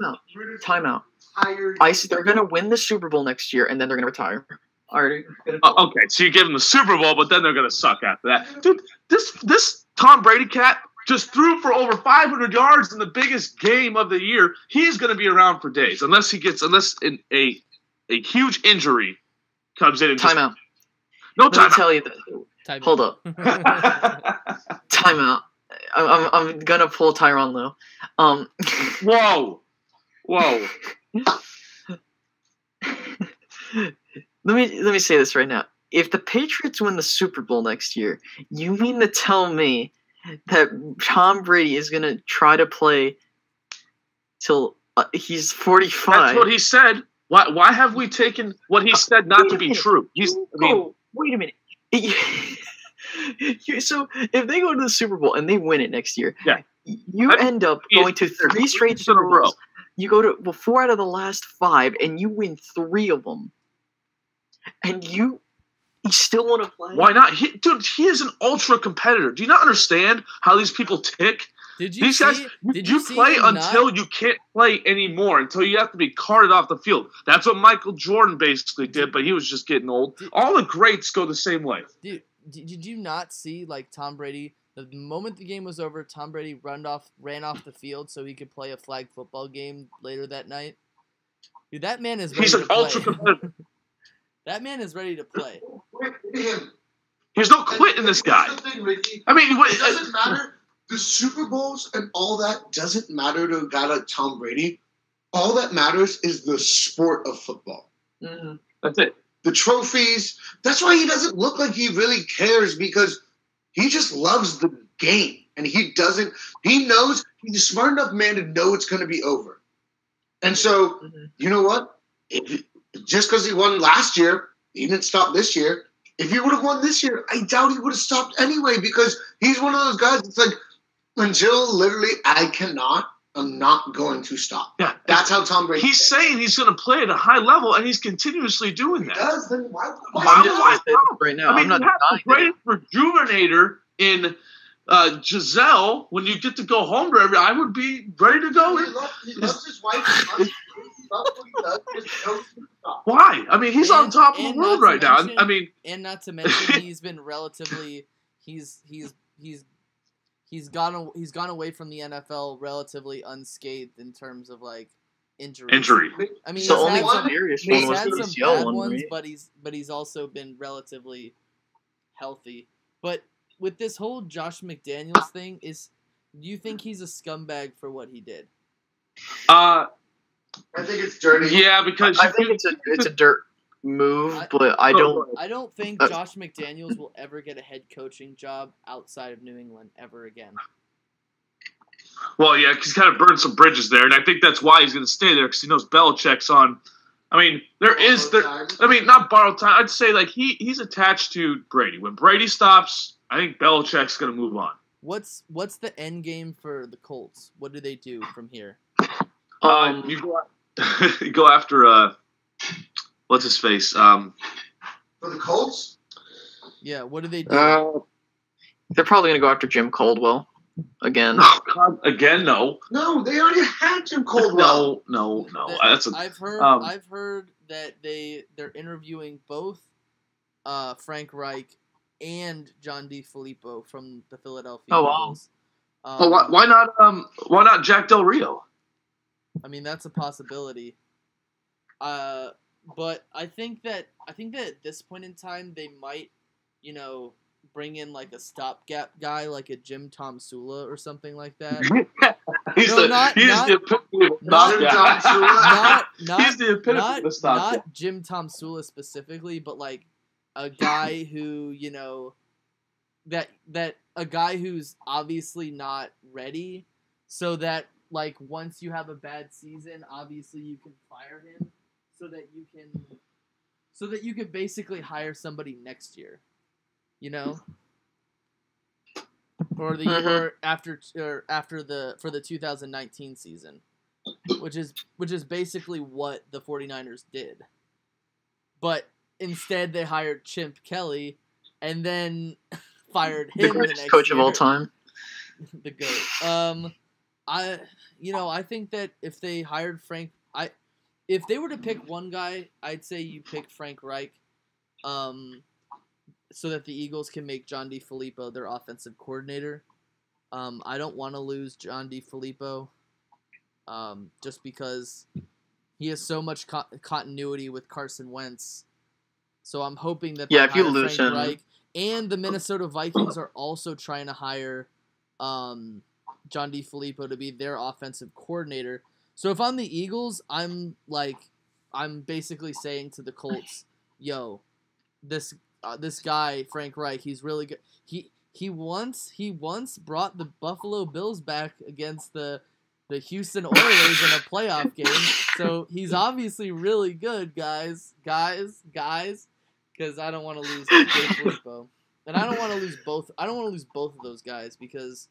Time out. Hired. I see they're going to win the Super Bowl next year, and then they're going to retire. Already. Okay, so you give them the Super Bowl, but then they're going to suck after that. Dude, this Tom Brady cat just threw for over 500 yards in the biggest game of the year. He's going to be around for days unless a huge injury comes in. And Time out. No Let me time. tell you this. Type Hold up. Time out. I'm going to pull Tyronn Lue. Whoa. Let me say this right now. If the Patriots win the Super Bowl next year, you mean to tell me that Tom Brady is going to try to play till he's 45? That's what he said. Why have we taken what he said not to be true? Wait a minute. So if they go to the Super Bowl and they win it next year, Yeah. you end up going to 3 straight in a Super row. Bowls. You go to 4 out of the last 5, and you win 3 of them. And you still want to play? Why not? He is an ultra competitor. Do you not understand how these people tick? These guys, you play until you can't play anymore, until you have to be carted off the field. That's what Michael Jordan basically did, but he was just getting old. All the greats go the same way. Dude, did you not see like Tom Brady? The moment the game was over, Tom Brady ran off the field so he could play a flag football game later that night. Dude, that man is ready He's to an play. ultra competitor. That man is ready to play. Look at him. There's no quit in this guy. Here's the thing, Ricky. I mean, It doesn't matter. the Super Bowls and all that doesn't matter to a guy like Tom Brady. All that matters is the sport of football. Mm-hmm. That's it. The trophies. That's why he doesn't look like he really cares, because he just loves the game. And he knows, he's a smart enough man to know it's going to be over. And so, you know what? Just because he won last year, he didn't stop this year. If he would have won this year, I doubt he would have stopped anyway, because he's one of those guys that's like, until literally I'm not going to stop. Yeah, that's how Tom Brady. He's saying he's going to play at a high level, and he's continuously doing that. He does. Then why Right now, I mean, I'm not you have denying the it. great rejuvenator in Giselle. When you get to go home to I would be ready to go. He loves his wife. He loves what he does. He just knows to stop. Why? I mean, he's on top of the and world not to right now. mention- I mean, And not to mention, he's been relatively he's gone away from the NFL relatively unscathed in terms of like injuries. injury. I mean, The he's only had some, serious he's one was had the some ACL bad one, ones, right? but he's also been relatively healthy. But with this whole Josh McDaniels thing, do you think he's a scumbag for what he did? I think it's dirty. Yeah, because I think it's a dirt move, but I don't. I don't think Josh McDaniels will ever get a head coaching job outside of New England ever again. well, yeah, he's kind of burned some bridges there, and I think that's why he's going to stay there, because he knows Belichick's on. I mean, not borrowed time. I'd say like he's attached to Brady. When Brady stops, I think Belichick's going to move on. What's the end game for the Colts? What do they do from here? You go after what's his face? For the Colts? Yeah, what do they do? They're probably gonna go after Jim Caldwell again. Oh God, again, no. No, they already had Jim Caldwell. No. I've heard that they're interviewing both Frank Reich and John DeFilippo from the Philadelphia Oh, wow. Eagles. Well, why not Jack Del Rio? I mean, that's a possibility. But I think that at this point in time they might, bring in like a stopgap guy, like a Jim Tom Sula or something like that. He's No, the epitome of not stopgap. Tom Sula. He's the epitome of the stopgap. not Jim Tom Sula specifically, but like a guy who that a guy who's obviously not ready, so that like once you have a bad season, obviously you can fire him, so that you can basically hire somebody next year, or the year after for the 2019 season, which is basically what the 49ers did. But instead they hired Chimp Kelly and then fired him The the greatest next coach of year. all time. The GOAT. I think that if they hired if they were to pick one guy, I'd say you pick Frank Reich, so that the Eagles can make John DeFilippo their offensive coordinator. I don't want to lose John DeFilippo, just because he has so much continuity with Carson Wentz. So I'm hoping that Yeah, they if you hire lose Frank him- Reich. And the Minnesota Vikings are also trying to hire John DeFilippo to be their offensive coordinator. So if I'm the Eagles, I'm basically saying to the Colts, yo, this guy Frank Reich, he's really good. He once brought the Buffalo Bills back against the Houston Oilers in a playoff game. So he's obviously really good, guys. Because I don't want to lose DeFilippo. And I don't want to lose both. I don't want to lose both of those guys because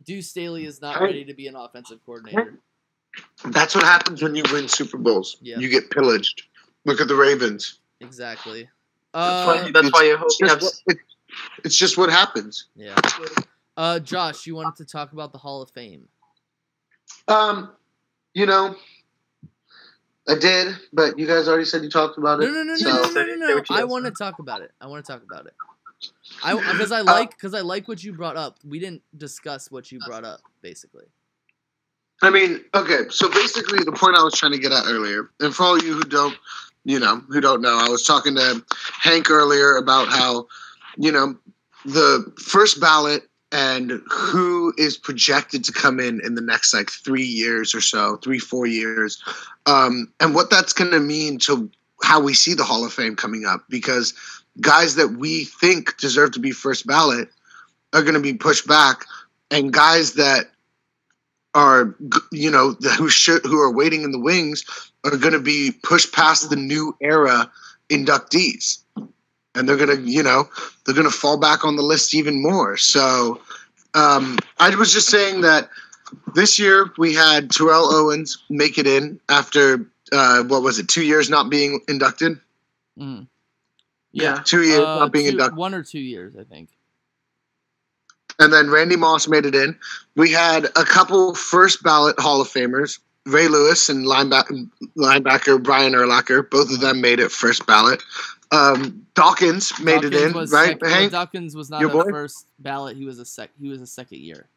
Deuce Staley is not ready to be an offensive coordinator. That's what happens when you win Super Bowls. Yeah. You get pillaged. Look at the Ravens. Exactly. That's why you hope you have. It's just what happens. Yeah. Josh, you wanted to talk about the Hall of Fame. I did, but you guys already said you talked about it. No. what you I guys want to talk about it. Because I like what you brought up. We didn't discuss what you brought up, basically. I mean, okay, so basically the point I was trying to get at earlier, and for all you who don't know, I was talking to Hank earlier about how, the first ballot and who is projected to come in the next like 3 years or so, 4 years, and what that's going to mean to how we see the Hall of Fame coming up, because guys that we think deserve to be first ballot are going to be pushed back, and guys that are, you know, who are waiting in the wings are going to be pushed past the new era inductees, and they're going to fall back on the list even more. So I was just saying that this year we had Terrell Owens make it in after 2 years not being inducted. Mm. Yeah. 2 years not being inducted. 1 or 2 years, I think. And then Randy Moss made it in. We had a couple first ballot Hall of Famers, Ray Lewis and linebacker Brian Urlacher. Both of them made it first ballot. Dawkins made it in, right? Hank? Dawkins was not Your a boy? first ballot. He was a second year.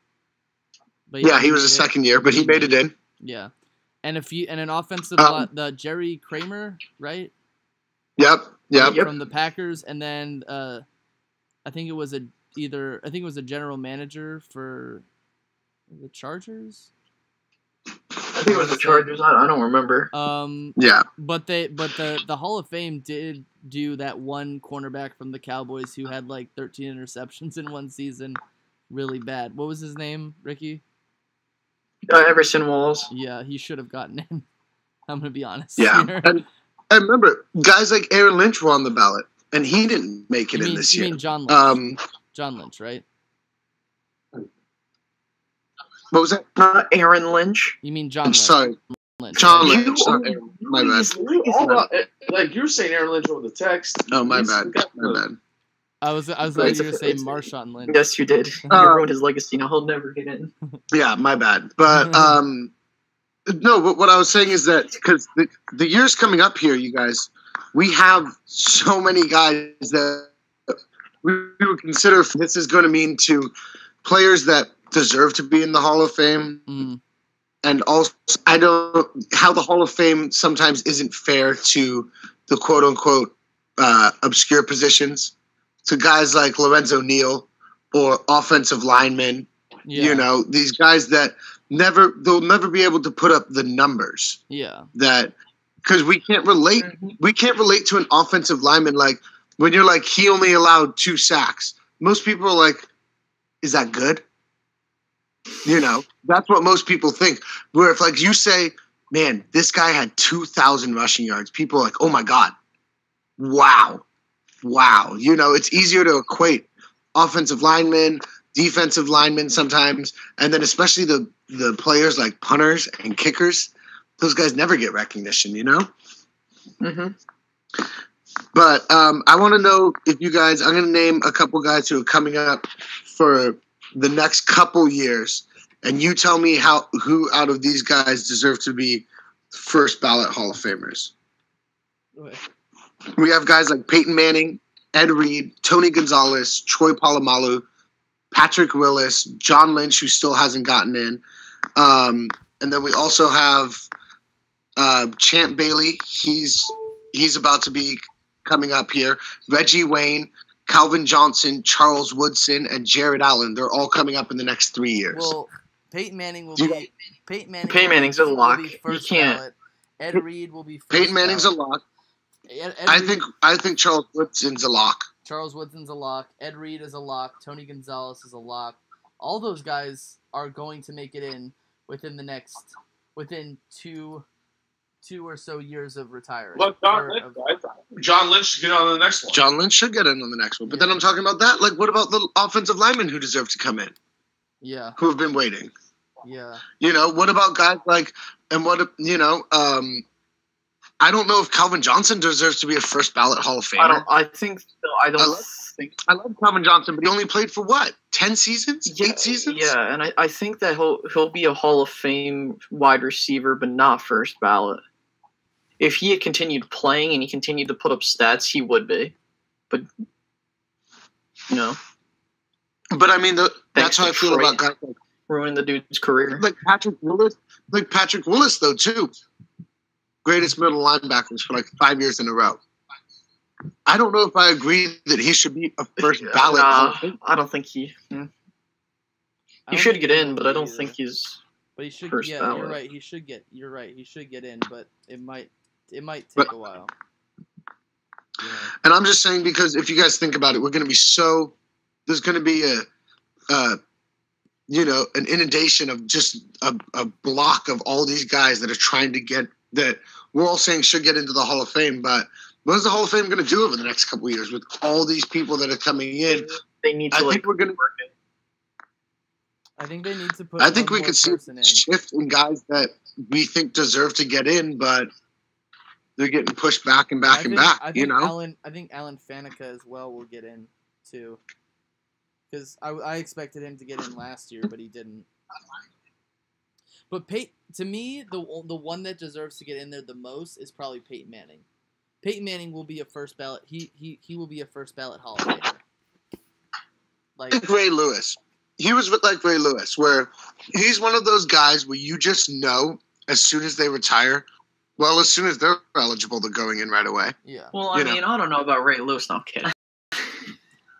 But Yeah, he was a second year, but he made it in. Yeah, and an offensive the Jerry Kramer, right? Yep. From the Packers, and then I think it was a general manager for the Chargers. I think it was the Chargers. I don't remember. Yeah. But the Hall of Fame did do that one cornerback from the Cowboys who had like 13 interceptions in one season, really bad. What was his name, Ricky? Everson Walls. Yeah, he should have gotten in. I'm gonna be honest. Yeah. here. And remember, guys like Aaron Lynch were on the ballot, and he didn't make it in this year. You mean John Lynch? John Lynch, right? What was that? Not Aaron Lynch. You mean John I'm Lynch? sorry. Lynch. John right? Lynch. Not Aaron. My bad. Hold on. Like you were saying, Aaron Lynch on the text. Oh, my bad. My bad. I was like you were saying Marshawn Lynch. Yes, you did. You ruined his legacy. Now he'll never get in. Yeah, my bad. But no, what I was saying is that because the years coming up here, you guys, we have so many guys that we would consider this is going to mean to players that deserve to be in the Hall of Fame. Mm. And also, how the Hall of Fame sometimes isn't fair to the quote unquote obscure positions. To guys like Lorenzo Neal or offensive linemen, you know, these guys that they'll never be able to put up the numbers. Yeah. That because we can't relate to an offensive lineman. Like when you're like, he only allowed 2 sacks. Most people are like, is that good? You know, that's what most people think. Where if like you say, man, this guy had 2,000 rushing yards, people are like, oh my God, wow. You know, it's easier to equate offensive linemen, defensive linemen sometimes, and then especially the players like punters and kickers. Those guys never get recognition, you know? Mm-hmm. But I want to know if you guys, I'm going to name a couple guys who are coming up for the next couple years, and you tell me who out of these guys deserve to be first ballot Hall of Famers. Okay. We have guys like Peyton Manning, Ed Reed, Tony Gonzalez, Troy Polamalu, Patrick Willis, John Lynch, who still hasn't gotten in. And then we also have Champ Bailey. He's about to be coming up here. Reggie Wayne, Calvin Johnson, Charles Woodson, and Jared Allen. They're all coming up in the next 3 years. Well, Peyton Manning will be Peyton Manning's a lock. Will be first You can't. ballot. Ed Reed will be first Peyton Manning's ballot. a lock. Ed I Reed- think Charles Woodson's a lock. Charles Woodson's a lock. Ed Reed is a lock. Tony Gonzalez is a lock. All those guys are going to make it in within two or so years of retiring. Look, John Lynch should get on the next one. John Lynch should get in on the next one. But then I'm talking about that. Like, what about the offensive linemen who deserve to come in, Yeah, who have been waiting? yeah. You know, what about guys like, and what, you know, I don't know if Calvin Johnson deserves to be a first ballot Hall of Famer. I think I love Calvin Johnson, but he only played for what? 10 seasons? 8 seasons? Yeah, and I think that he'll be a Hall of Fame wide receiver, but not first ballot. If he had continued playing and he continued to put up stats, he would be. But no. But I mean, that's how I feel Detroit. about guys like Ruining the dude's career. Patrick Willis. Like Patrick Willis, though, too. Greatest middle linebackers for like 5 years in a row. I don't know if I agree that he should be a first ballot. I don't think he. He should get in, but I don't think he's. But he should. first Yeah, ballot. you're right. He should get. You're right. He should get in, but it might take a while. Yeah. And I'm just saying because if you guys think about it, we're going to be there's going to be an inundation of just a block of all these guys that are trying to get that we're all saying should get into the Hall of Fame. But what is the Hall of Fame going to do over the next couple of years with all these people that are coming in? They need to. I think we're going to. I think they need to put. I think one we more could see person a in. shift in guys that we think deserve to get in, but they're getting pushed back and back and back. I think Alan Faneca as well will get in too, because I expected him to get in last year, but he didn't. But to me, the one that deserves to get in there the most is probably Peyton Manning. Peyton Manning will be a first ballot. He will be a first ballot Hall of Famer. Like Ray Lewis. He was like Ray Lewis, where he's one of those guys where you just know as soon as they retire, well, as soon as they're eligible, they're going in right away. Yeah. Well, I mean, I don't know about Ray Lewis. No, I'm kidding.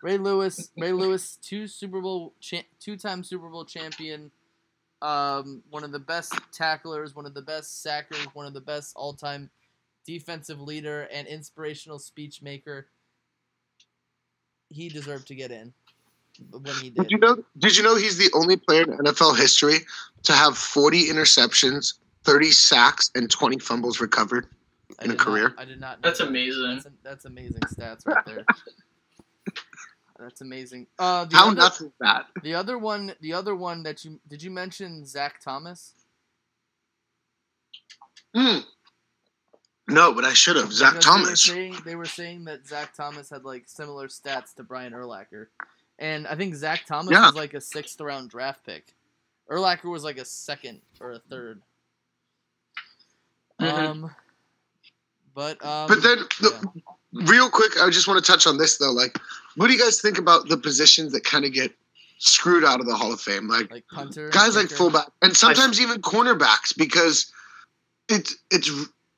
Ray Lewis, two-time Super Bowl champion, one of the best tacklers, one of the best sackers, one of the best all-time defensive leader and inspirational speech maker. He deserved to get in when he did. Did you know he's the only player in NFL history to have 40 interceptions, 30 sacks, and 20 fumbles recovered in a career? I did not know That's that. amazing. That's amazing stats right there. That's amazing. How nuts is that? The other one that did you mention Zach Thomas? No, but I should have. Zach Thomas. They were saying that Zach Thomas had like similar stats to Brian Urlacher. And I think Zach Thomas was like a 6th round draft pick. Urlacher was like a 2nd or a 3rd. But then real quick, I just want to touch on this though. Like, what do you guys think about the positions that kind of get screwed out of the Hall of Fame? Like punter, guys like fullback, and sometimes even cornerbacks, because it's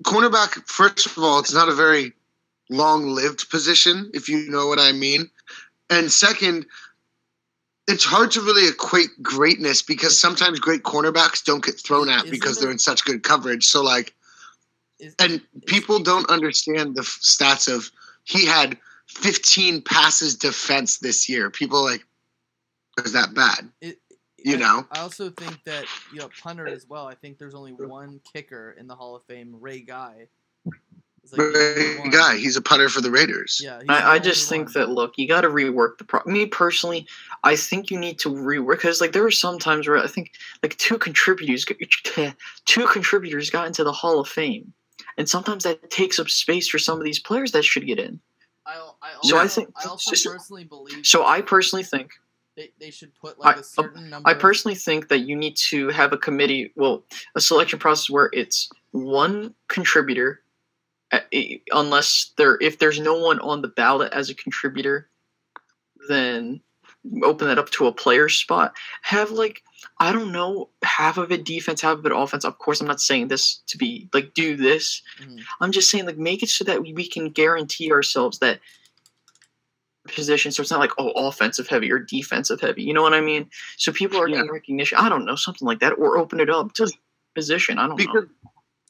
cornerback. First of all, it's not a very long-lived position, if you know what I mean. And second, it's hard to really equate greatness because sometimes great cornerbacks don't get thrown at because they're in such good coverage. So like, people don't understand the stats of he had 15 passes defense this year. People are like, is that bad? I also think that punter as well. I think there's only one kicker in the Hall of Fame, Ray Guy. Ray Guy, he's a punter for the Raiders. Yeah, I just think that you got to rework the me personally, I think you need to rework because there were some times where I think two contributors got into the Hall of Fame, and sometimes that takes up space for some of these players that should get in. I personally think they should put a certain number. I personally think that you need to have a committee, a selection process where it's one contributor. If there's no one on the ballot as a contributor, then open that up to a player spot. Have half of it defense, half of it offense. Of course, I'm not saying this to be do this. Mm-hmm. I'm just saying make it so that we can guarantee ourselves that position. So it's not offensive heavy or defensive heavy. You know what I mean? So people are getting recognition. I don't know, something like that, or open it up to position. I don't know.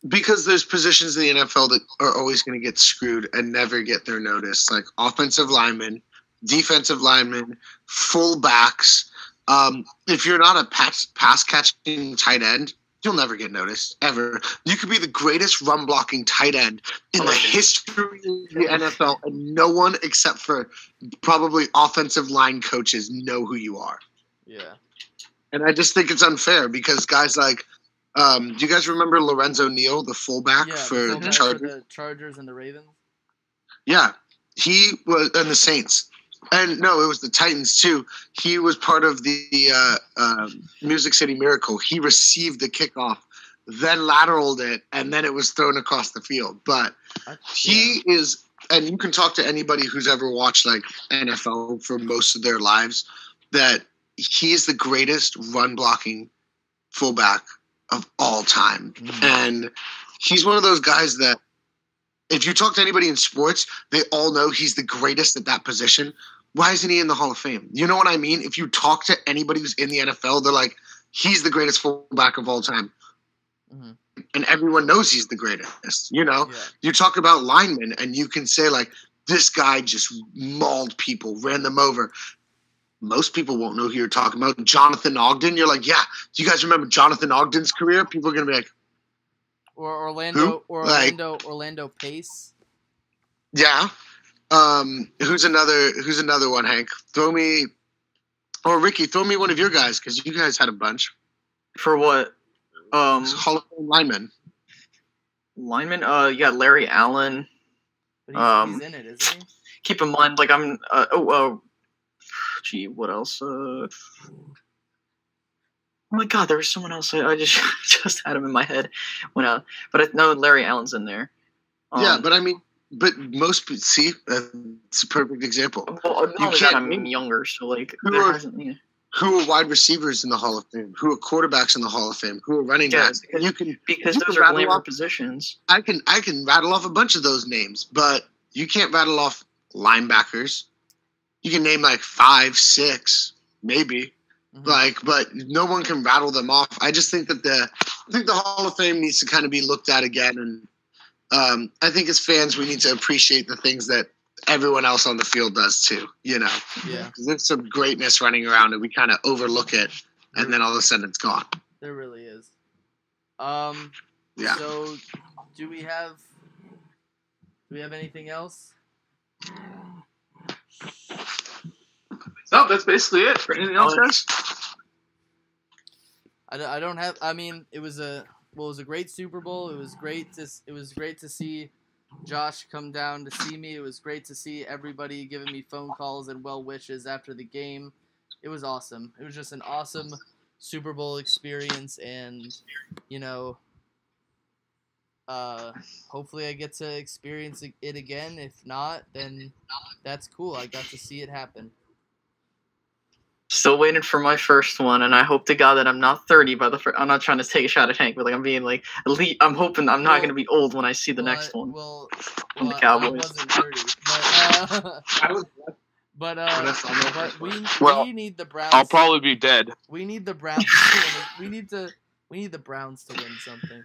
Because there's positions in the NFL that are always going to get screwed and never get their notice, like offensive linemen, defensive linemen, fullbacks. If you're not a pass-catching tight end, you'll never get noticed, ever. You could be the greatest run-blocking tight end in the history of the NFL, and no one except for probably offensive line coaches know who you are. Yeah. And I just think it's unfair because guys like do you guys remember Lorenzo Neal, the fullback for the Chargers? For the Chargers and the Ravens? Yeah. He was – and the Saints. And, no, it was the Titans, too. He was part of the Music City Miracle. He received the kickoff, then lateraled it, and then it was thrown across the field. But he is – and you can talk to anybody who's ever watched, NFL for most of their lives, that he is the greatest run-blocking fullback of all time. Mm-hmm. And he's one of those guys that if you talk to anybody in sports, they all know he's the greatest at that position. why isn't he in the Hall of Fame? You know what I mean? If you talk to anybody who's in the NFL, they're like, he's the greatest fullback of all time. Mm-hmm. And everyone knows he's the greatest. You know, Yeah. you talk about linemen, and you can say like, this guy just mauled people, ran them over. Most people won't know who you're talking about. Jonathan Ogden. You're like, yeah. Do you guys remember Jonathan Ogden's career? People are gonna be like, Or Orlando, Who? Orlando Pace. yeah. Who's another one, Hank? Throw me, or Ricky, throw me one of your guys because you guys had a bunch. For what? Hall of Fame linemen. Lineman. You got Larry Allen. But he's in it, isn't he? Keep in mind, like I'm. Gee, what else? Oh my God, there was someone else. I just just had him in my head when but I know Larry Allen's in there. Yeah, but I mean, see, it's a perfect example. Well, not you only can't that, I'm younger, so like Who there are- hasn't. Yeah. Who are wide receivers in the Hall of Fame? Who are quarterbacks in the Hall of Fame? Who are running Yeah, backs? You can Because you those can are rattle labor off- positions. I can rattle off a bunch of those names, but you can't rattle off linebackers. You can name like 5, 6, maybe. Mhm. But no one can rattle them off. I just think that the Hall of Fame needs to kind of be looked at again, and I think as fans we need to appreciate the things that everyone else on the field does too. You know, Yeah, 'cause there's some greatness running around, and we kind of overlook it, and then all of a sudden it's gone. there really is. Yeah. So, do we have anything else? No, that's basically it. Anything else, guys? I don't have. I mean, it was a great Super Bowl. It was great to see Josh come down to see me. It was great to see everybody giving me phone calls and well wishes after the game. It was awesome. It was just an awesome Super Bowl experience, and you know, hopefully I get to experience it again. If not, then that's cool. I got to see it happen. Still waiting for my first one, and I hope to God that I'm not 30 by the first. I'm not trying to take a shot at Hank, but like I'm being like elite. I'm hoping I'm not Well- going to be old when I see the Well, next one. Well, From the I Cowboys. wasn't 30, I was, but Well, we need the Browns. I'll probably be dead. We need the Browns. To win. We need the Browns to win something.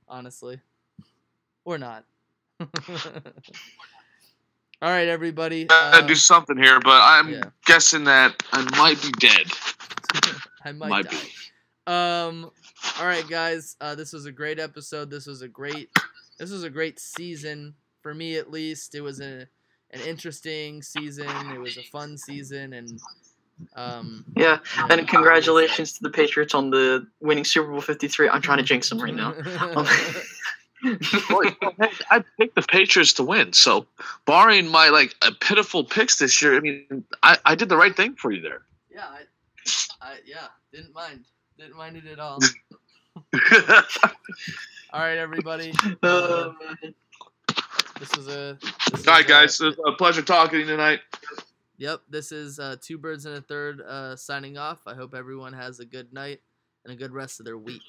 Honestly, or not. All right, everybody. I do something here, but I'm yeah. guessing that I might be dead. I might Might die. All right, guys. This was a great episode. This was a great season for me, at least. It was an interesting season. It was a fun season, and Yeah, you know, and congratulations to the Patriots on the winning Super Bowl 53. I'm trying to jinx them right now. Well, I picked the Patriots to win, so barring my pitiful picks this year, I mean, I did the right thing for you there. Yeah, I didn't mind it at all. All right, everybody. Uh, This was All right, guys, it was a pleasure talking to you tonight. Yep, this is Two Birds and a Third signing off. I hope everyone has a good night and a good rest of their week.